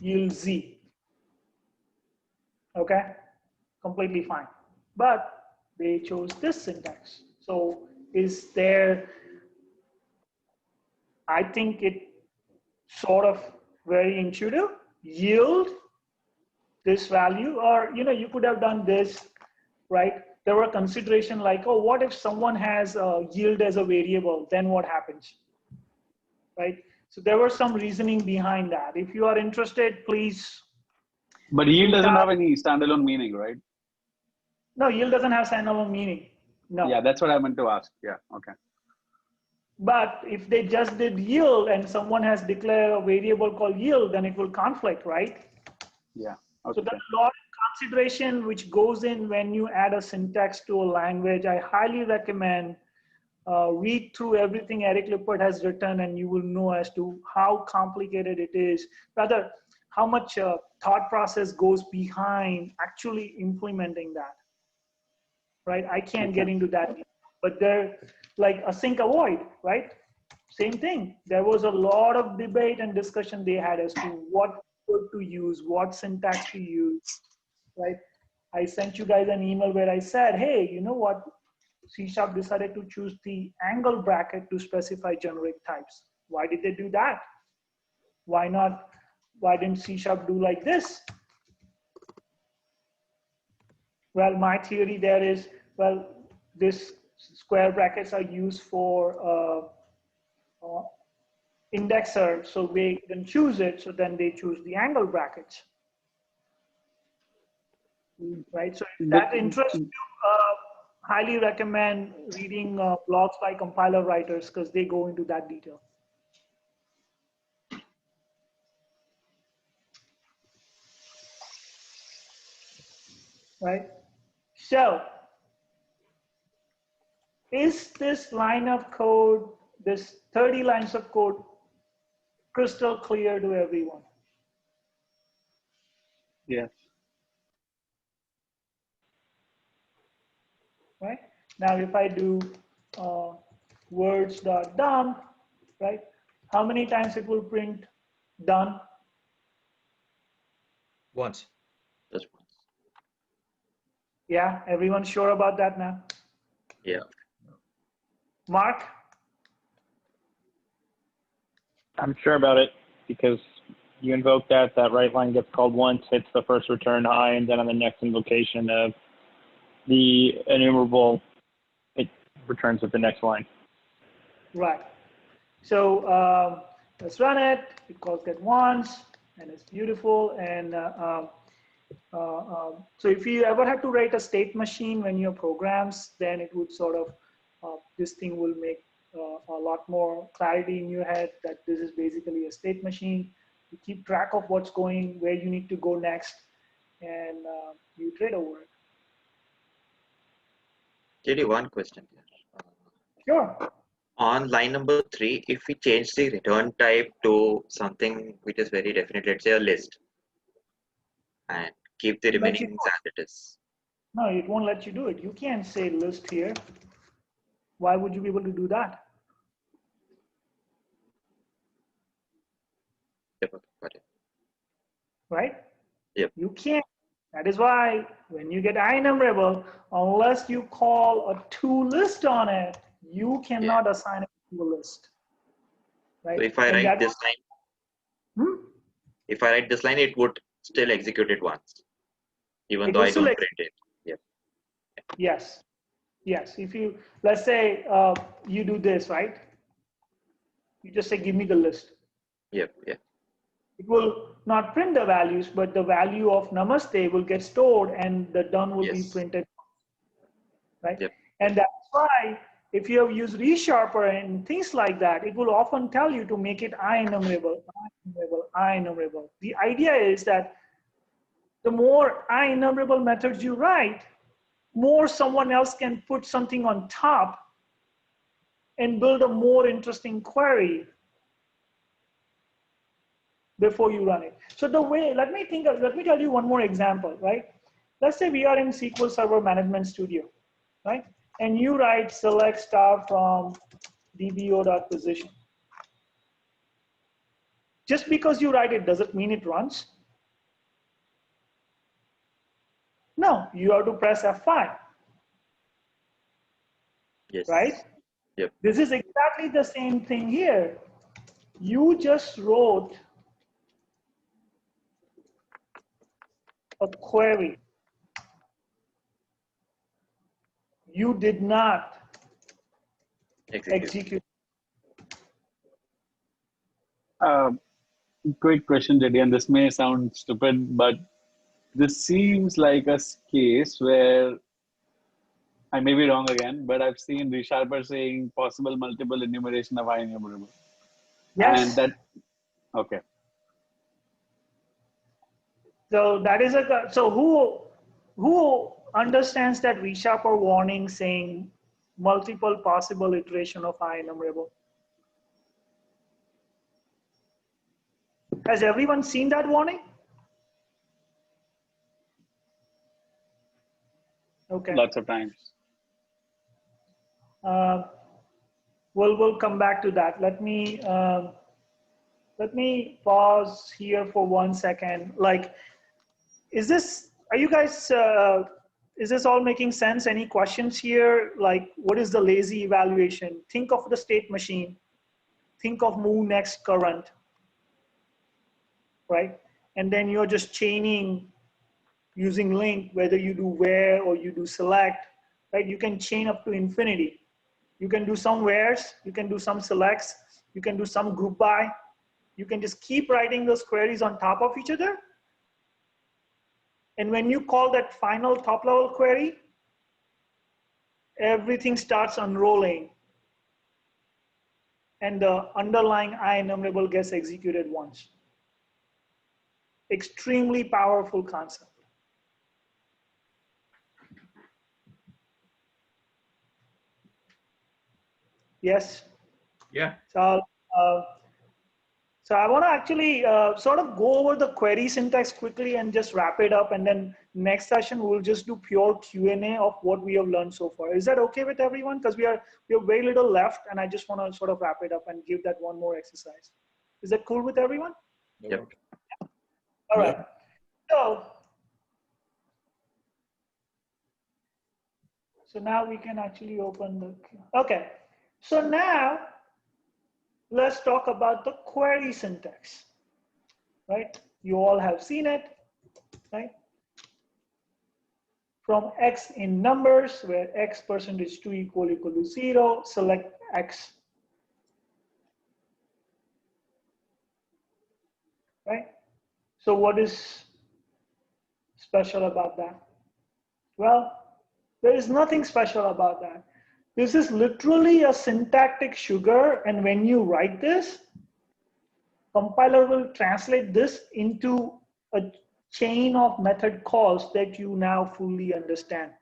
yield Z. Okay, completely fine. But they chose this syntax. So is there, I think it sort of very intuitive, yield this value, or you could have done this, right? There were consideration like, oh, what if someone has yield as a variable, then what happens, right? So there was some reasoning behind that. If you are interested, please. But yield doesn't have any standalone meaning, right? No, yield doesn't have standalone meaning. No. Yeah, that's what I meant to ask. Yeah, okay. But if they just did yield and someone has declared a variable called yield, then it will conflict, right? Yeah. Okay. So there's a lot of consideration which goes in when you add a syntax to a language. I highly recommend read through everything Eric Lippert has written, and you will know as to how complicated it is, rather how much thought process goes behind actually implementing that, right? I can't get into that, but they're like async avoid, right? Same thing. There was a lot of debate and discussion they had as to what word to use, what syntax to use, right? I sent you guys an email where I said, hey, you know what? C# decided to choose the angle bracket to specify generic types. Why did they do that? Why not? Why didn't C# do like this? Well, my theory there is, well, this square brackets are used for indexer, so they can choose it, so then they choose the angle brackets. Right, so if that interests you, highly recommend reading blogs by compiler writers because they go into that detail. Right, so is this line of code, this 30 lines of code, crystal clear to everyone? Yes. Right, now if I do words.dump, right, how many times it will print done? Once. Just once. Yeah, everyone sure about that now? Yeah. Mark? I'm sure about it because you invoke that right line gets called once, hits the first return high, and then on the next invocation of the enumerable, it returns with the next line. Right. So let's run it. It calls get once, and it's beautiful. And so if you ever have to write a state machine when your programs, then it would sort of, this thing will make a lot more clarity in your head that this is basically a state machine. You keep track of what's going, where you need to go next, and you iterate over it. JD, one question here. Sure. On line number 3, if we change the return type to something which is very definite, let's say a list, and keep the remaining things as it is. No, it won't let you do it. You can't say list here. Why would you be able to do that? Yep, okay, got it. Right? Yep. You can't. That is why when you get IEnumerable, unless you call a toList on it, you cannot assign it to a list. Right? So if I write this line, if I write this line, it would still execute it once, even though I don't print it. Yep. Yes. Yes. If you, let's say you do this, right? You just say, give me the list. Yep. Yeah. It will not print the values, but the value of namaste will get stored and the done will be printed. Right? Yep. And that's why if you have used resharper and things like that, it will often tell you to make it IEnumerable, IEnumerable, IEnumerable. The idea is that The more IEnumerable methods you write, more someone else can put something on top and build a more interesting query before you run it. So the way, let me tell you one more example, right? Let's say we are in SQL Server Management Studio, right? And you write select star from dbo.position. Just because you write it, does it mean it runs? No, you have to press F5, Yes. right? Yep. This is exactly the same thing here. You just wrote a query. You did not execute. Quick question, JD, and this may sound stupid, but this seems like a case where I may be wrong again, but I've seen ReSharper saying possible multiple enumeration of IEnumerable. Yes. And that, okay. So that is so who understands that ReSharper warning saying multiple possible iteration of IEnumerable? Has everyone seen that warning? Okay. Lots of times. We'll come back to that. Let me pause here for 1 second. Like, is this all making sense? Any questions here? Like, what is the lazy evaluation? Think of the state machine. Think of move next current, right? And then you're just chaining using Linq, whether you do where or you do select, right? You can chain up to infinity. You can do some wheres, you can do some selects, you can do some group by. You can just keep writing those queries on top of each other. And when you call that final top level query, everything starts unrolling and the underlying IEnumerable gets executed once. Extremely powerful concept. Yes? Yeah. So I want to actually sort of go over the query syntax quickly and just wrap it up. And then next session, we'll just do pure Q&A of what we have learned so far. Is that okay with everyone? Because we have very little left and I just want to sort of wrap it up and give that one more exercise. Is that cool with everyone? Yep. All right. So now we can actually open the, okay. So now let's talk about the query syntax, right? You all have seen it, right? From X in numbers, where X percentage 2 equal to 0, select X, right? So what is special about that? Well, there is nothing special about that. This is literally a syntactic sugar, and when you write this, compiler will translate this into a chain of method calls that you now fully understand.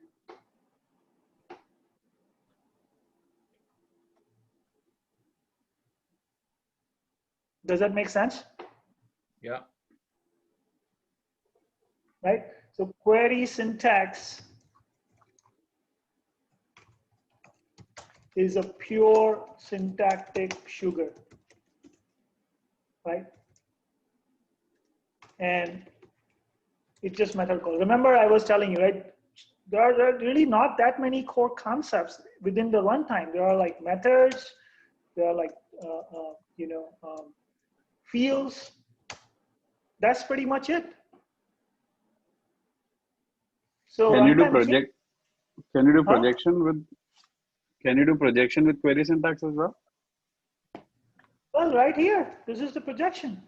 Does that make sense? Yeah. Right? So query syntax is a pure syntactic sugar, right? And it's just method call. Remember I was telling you, right? There are really not that many core concepts within the runtime. There are like methods, there are like, fields. That's pretty much it. So Can you do runtime Can you do projection with? Can you do projection with query syntax as well? Well, right here, this is the projection.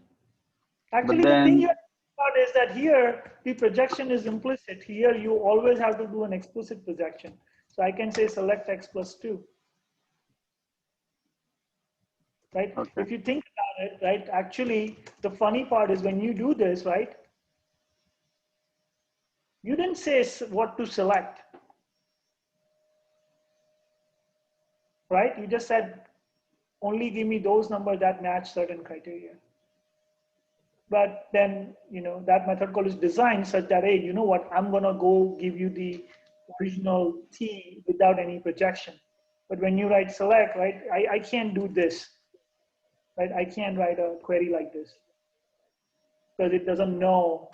Actually, But then, the thing you about is that here, the projection is implicit. Here, you always have to do an explicit projection. So I can say select X plus 2. Right? okay. If you think about it, right, actually, the funny part is when you do this, right, You didn't say what to select, right? You just said only give me those numbers that match certain criteria. But then, that method call is designed such that, hey, you know what, I'm gonna go give you the original T without any projection. But when you write select, right, I can't do this, right? I can't write a query like this because it doesn't know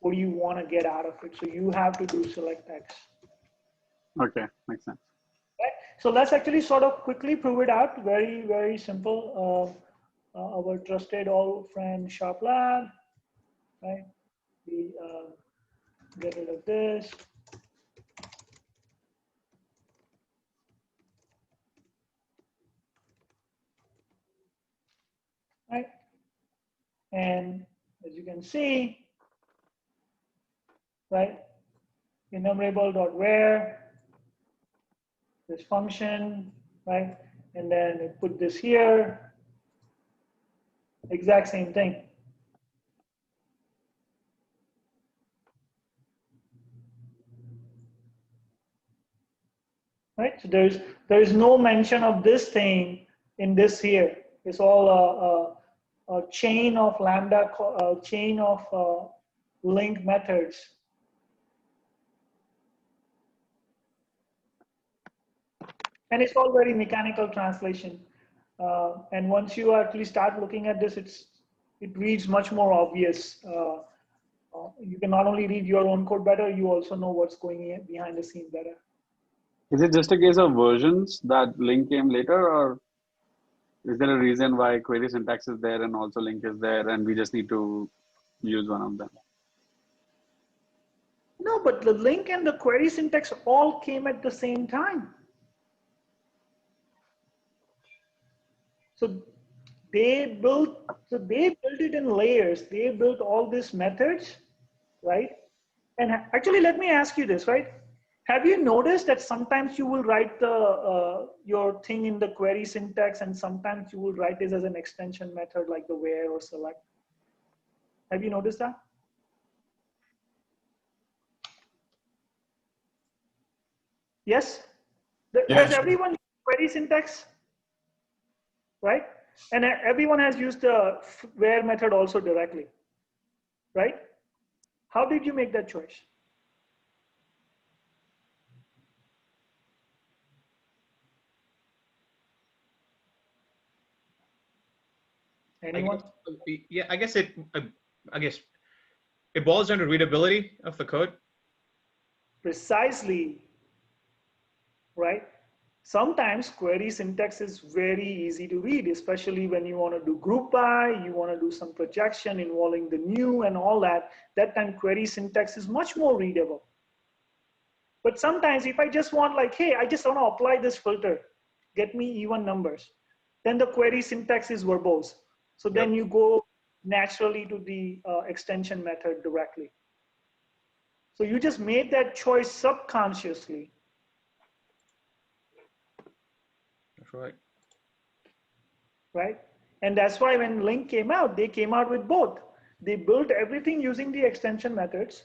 what do you want to get out of it. So you have to do select X. Okay, makes sense. Right? So let's actually sort of quickly prove it out. Very, very simple. Our trusted old friend SharpLab, right? We get rid of this. Right? And as you can see, right, enumerable.where, this function, right? And then we put this here, exact same thing. Right? So there is no mention of this thing in this here. It's all a chain of lambda, chain of Linq methods. And it's all very mechanical translation. And once you actually start looking at this, it reads much more obvious. You can not only read your own code better, you also know what's going behind the scene better. Is it just a case of versions that Linq came later, or is there a reason why query syntax is there and also Linq is there and we just need to use one of them? No, but the Linq and the query syntax all came at the same time. So they built it in layers. They built all these methods, right? And actually, let me ask you this, right? Have you noticed that sometimes you will write your thing in the query syntax, and sometimes you will write this as an extension method like the where or select? Have you noticed that? Yes. Has everyone used query syntax? Right? And everyone has used the where method also directly, right? How did you make that choice? Anyone? I guess it boils down to readability of the code. Precisely, right? Sometimes query syntax is very easy to read, especially when you want to do group by, you want to do some projection involving the new and all that. That time query syntax is much more readable. But sometimes if I just want like, hey, I just want to apply this filter, get me even numbers, then the query syntax is verbose. So then you go naturally to the extension method directly. So you just made that choice subconsciously. That's right. Right? And that's why when Linq came out, they came out with both. They built everything using the extension methods,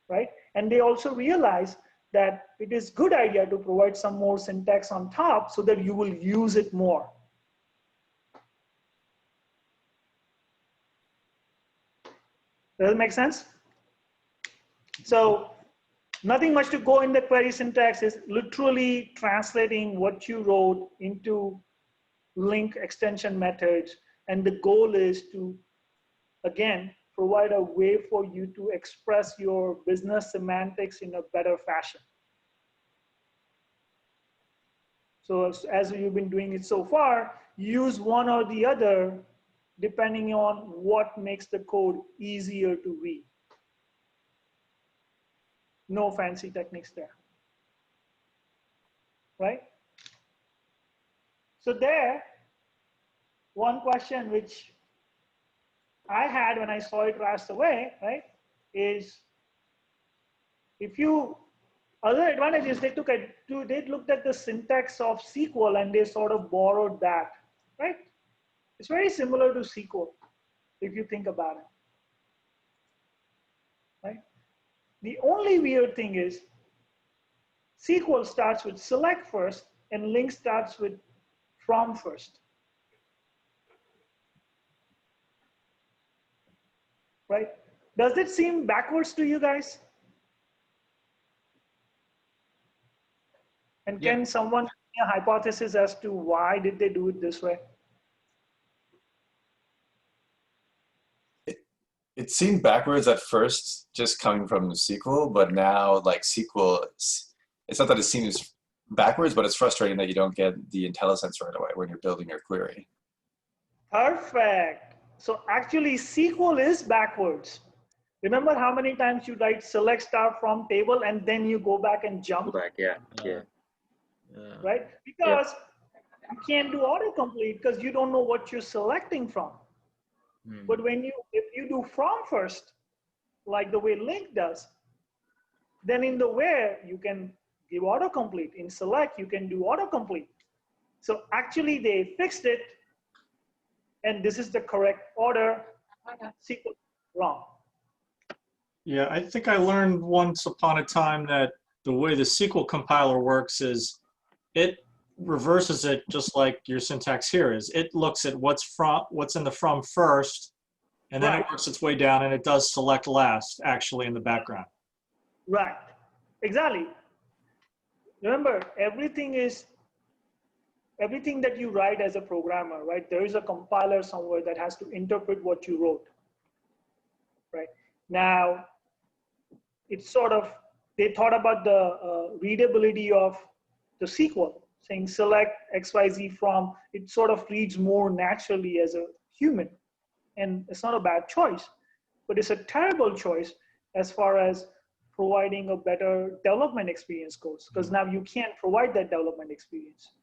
right? And they also realized that it is good idea to provide some more syntax on top so that you will use it more. Does it make sense? So nothing much to go in the query syntax, is literally translating what you wrote into Linq extension methods. And the goal is to, again, provide a way for you to express your business semantics in a better fashion. So as you've been doing it so far, use one or the other depending on what makes the code easier to read. No fancy techniques there, right? So there, one question which I had when I saw it rashed away, right, is if you, other advantages, they looked at the syntax of SQL and they sort of borrowed that, right? It's very similar to SQL if you think about it, right? The only weird thing is SQL starts with select first and Linq starts with from first. Right? Does it seem backwards to you guys? And Yeah. can someone give me a hypothesis as to why did they do it this way? It seemed backwards at first, just coming from SQL, but now like SQL, it's not that it seems backwards, but it's frustrating that you don't get the IntelliSense right away when you're building your query. Perfect. So actually SQL is backwards. Remember how many times you write select star from table and then you go back and jump? Go back, yeah. Right? Because you can't do autocomplete because you don't know what you're selecting from. But if you do from first, like the way Linq does, then in the where you can give autocomplete. In select, you can do autocomplete. So actually they fixed it, and this is the correct order. SQL wrong. Yeah, I think I learned once upon a time that the way the SQL compiler works is it reverses it just like your syntax here is. It looks at what's in the from first, and then it works its way down, and it does select last actually in the background. Right, exactly. Remember, everything that you write as a programmer, right? There is a compiler somewhere that has to interpret what you wrote, right? Now, it's sort of, they thought about the readability of the SQL, saying select XYZ from, it sort of reads more naturally as a human. And it's not a bad choice, but it's a terrible choice as far as providing a better development experience goes, because now you can't provide that development experience,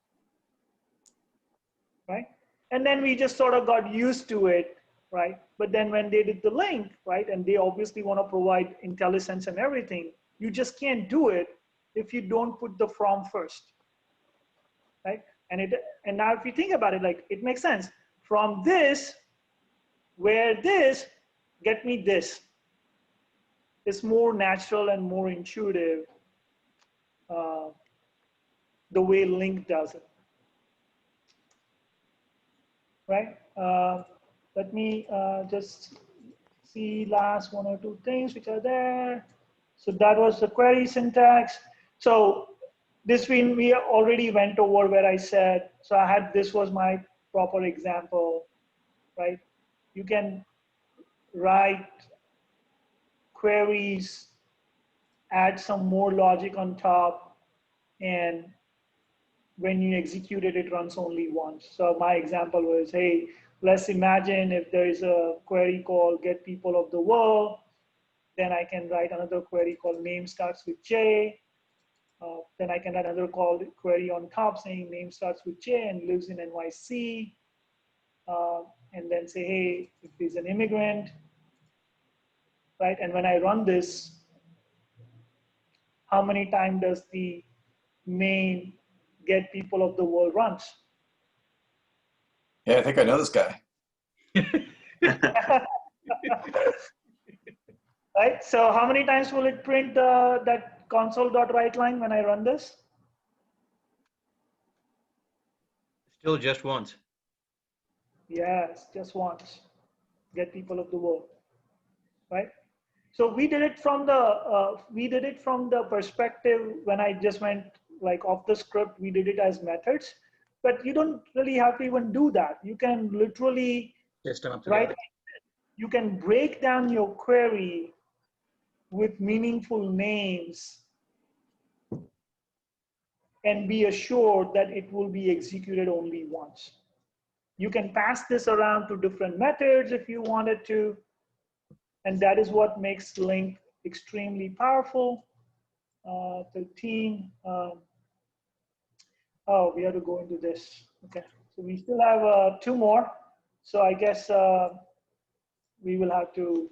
right? And then we just sort of got used to it, right? But then when they did the Linq, right, and they obviously want to provide IntelliSense and everything, you just can't do it if you don't put the from first, right? And now if you think about it, like it makes sense. From this, where this, get me this. It's more natural and more intuitive the way Linq does it, right? Let me just see last one or two things which are there. So that was the query syntax. So this we already went over where I said, so I had, this was my proper example, right? You can write queries, add some more logic on top, and when you execute it, it runs only once. So my example was, hey, let's imagine if there is a query called get people of the world, then I can write another query called name starts with J. Then I can write another query on top saying name starts with J and lives in NYC. And then say, hey, if he's an immigrant, right? And when I run this, how many times does the main get people of the world runs? Yeah, I think I know this guy. Right, so how many times will it print that console.write line when I run this? Still just once. Yes, just once. Get people of the world, right? So we did it from the perspective when I just went like off the script. We did it as methods, but you don't really have to even do that. You can literally write. You can break down your query with meaningful names and be assured that it will be executed only once. You can pass this around to different methods if you wanted to. And that is what makes Linq extremely powerful. 13. Oh, we have to go into this. Okay, so we still have 2 more. So I guess we will have to,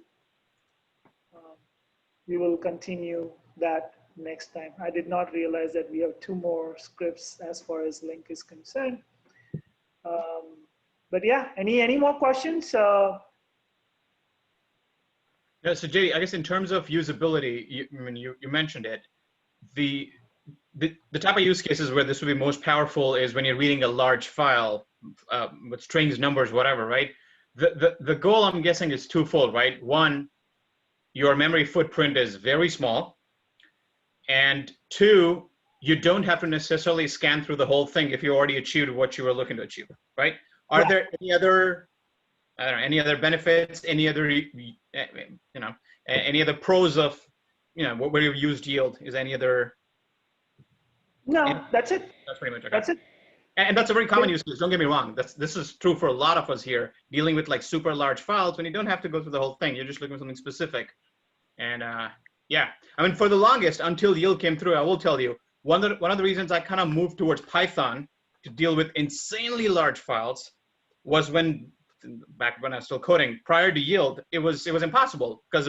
we will continue that next time. I did not realize that we have 2 more scripts as far as Linq is concerned. But yeah, any more questions? Yeah, so JD, I guess in terms of usability, you mentioned it. The type of use cases where this would be most powerful is when you're reading a large file with strings, numbers, whatever, right? The goal, I'm guessing, is twofold, right? One, your memory footprint is very small. And two, you don't have to necessarily scan through the whole thing if you already achieved what you were looking to achieve, right? Are there any other, I don't know, any other benefits, any other, any other pros of, where you've used yield? Is any other? No, that's it. That's pretty much okay. That's it. And that's a very common use case. Don't get me wrong. This is true for a lot of us here, dealing with like super large files when you don't have to go through the whole thing. You're just looking for something specific. And yeah, I mean, for the longest, until yield came through, I will tell you, one of the reasons I kind of moved towards Python to deal with insanely large files was back when I was still coding. Prior to yield, it was impossible because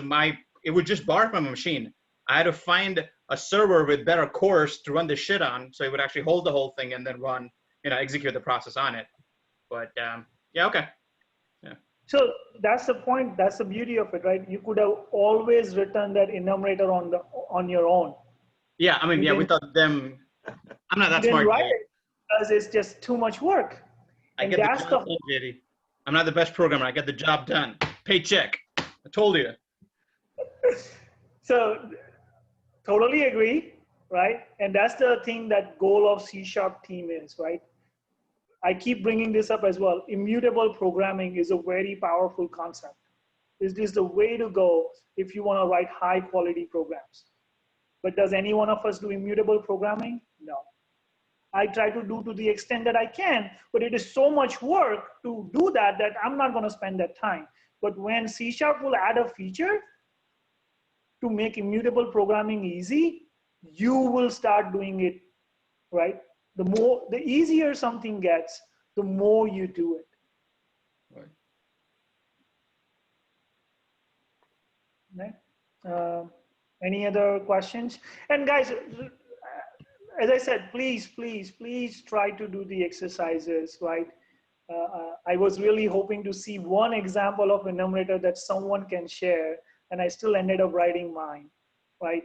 it would just bar from a machine. I had to find a server with better cores to run the shit on, so it would actually hold the whole thing and then run, execute the process on it. But yeah, okay. Yeah. So that's the point. That's the beauty of it, right? You could have always written that enumerator on your own. Yeah, I mean, without them, I'm not that smart. Write it because it's just too much work. I get the job done, JD. I'm not the best programmer. I get the job done. Paycheck. I told you. So totally agree, right? And that's the thing that goal of C# team is, right? I keep bringing this up as well. Immutable programming is a very powerful concept. This is the way to go if you want to write high quality programs. But does any one of us do immutable programming? No. I try to do to the extent that I can, but it is so much work to do that I'm not going to spend that time. But when C# will add a feature to make immutable programming easy, you will start doing it, right? The easier something gets, the more you do it. Right? Any other questions? And guys, as I said, please try to do the exercises, right? I was really hoping to see one example of enumerator that someone can share, and I still ended up writing mine, right?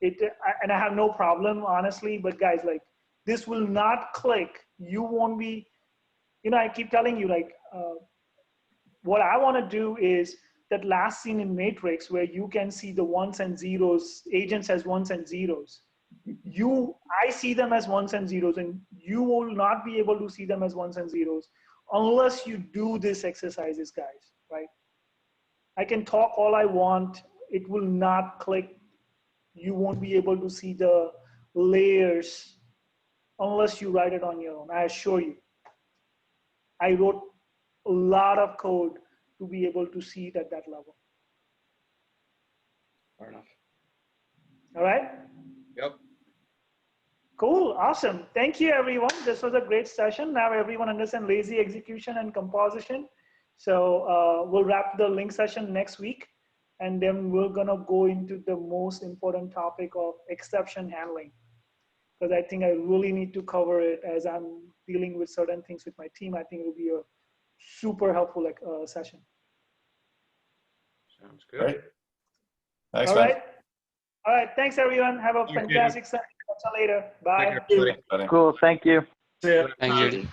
And I have no problem, honestly, but guys, like, this will not click. You won't be, I keep telling you, like, what I want to do is that last scene in Matrix where you can see the ones and zeros, agents as ones and zeros. I see them as ones and zeros, and you will not be able to see them as ones and zeros unless you do these exercises, guys, right? I can talk all I want. It will not click. You won't be able to see the layers unless you write it on your own. I assure you. I wrote a lot of code to be able to see it at that level. Fair enough. All right? Yep. Cool, awesome. Thank you, everyone. This was a great session. Now everyone understands lazy execution and composition. So we'll wrap the Linq session next week, and then we're gonna go into the most important topic of exception handling, because I think I really need to cover it as I'm dealing with certain things with my team. I think it'll be a super helpful session. Sounds good. Great. Thanks, All man. right. All right. Thanks, everyone. Have a fantastic session. Catch you later. Bye. Buddy. Cool. Thank you. Thank you.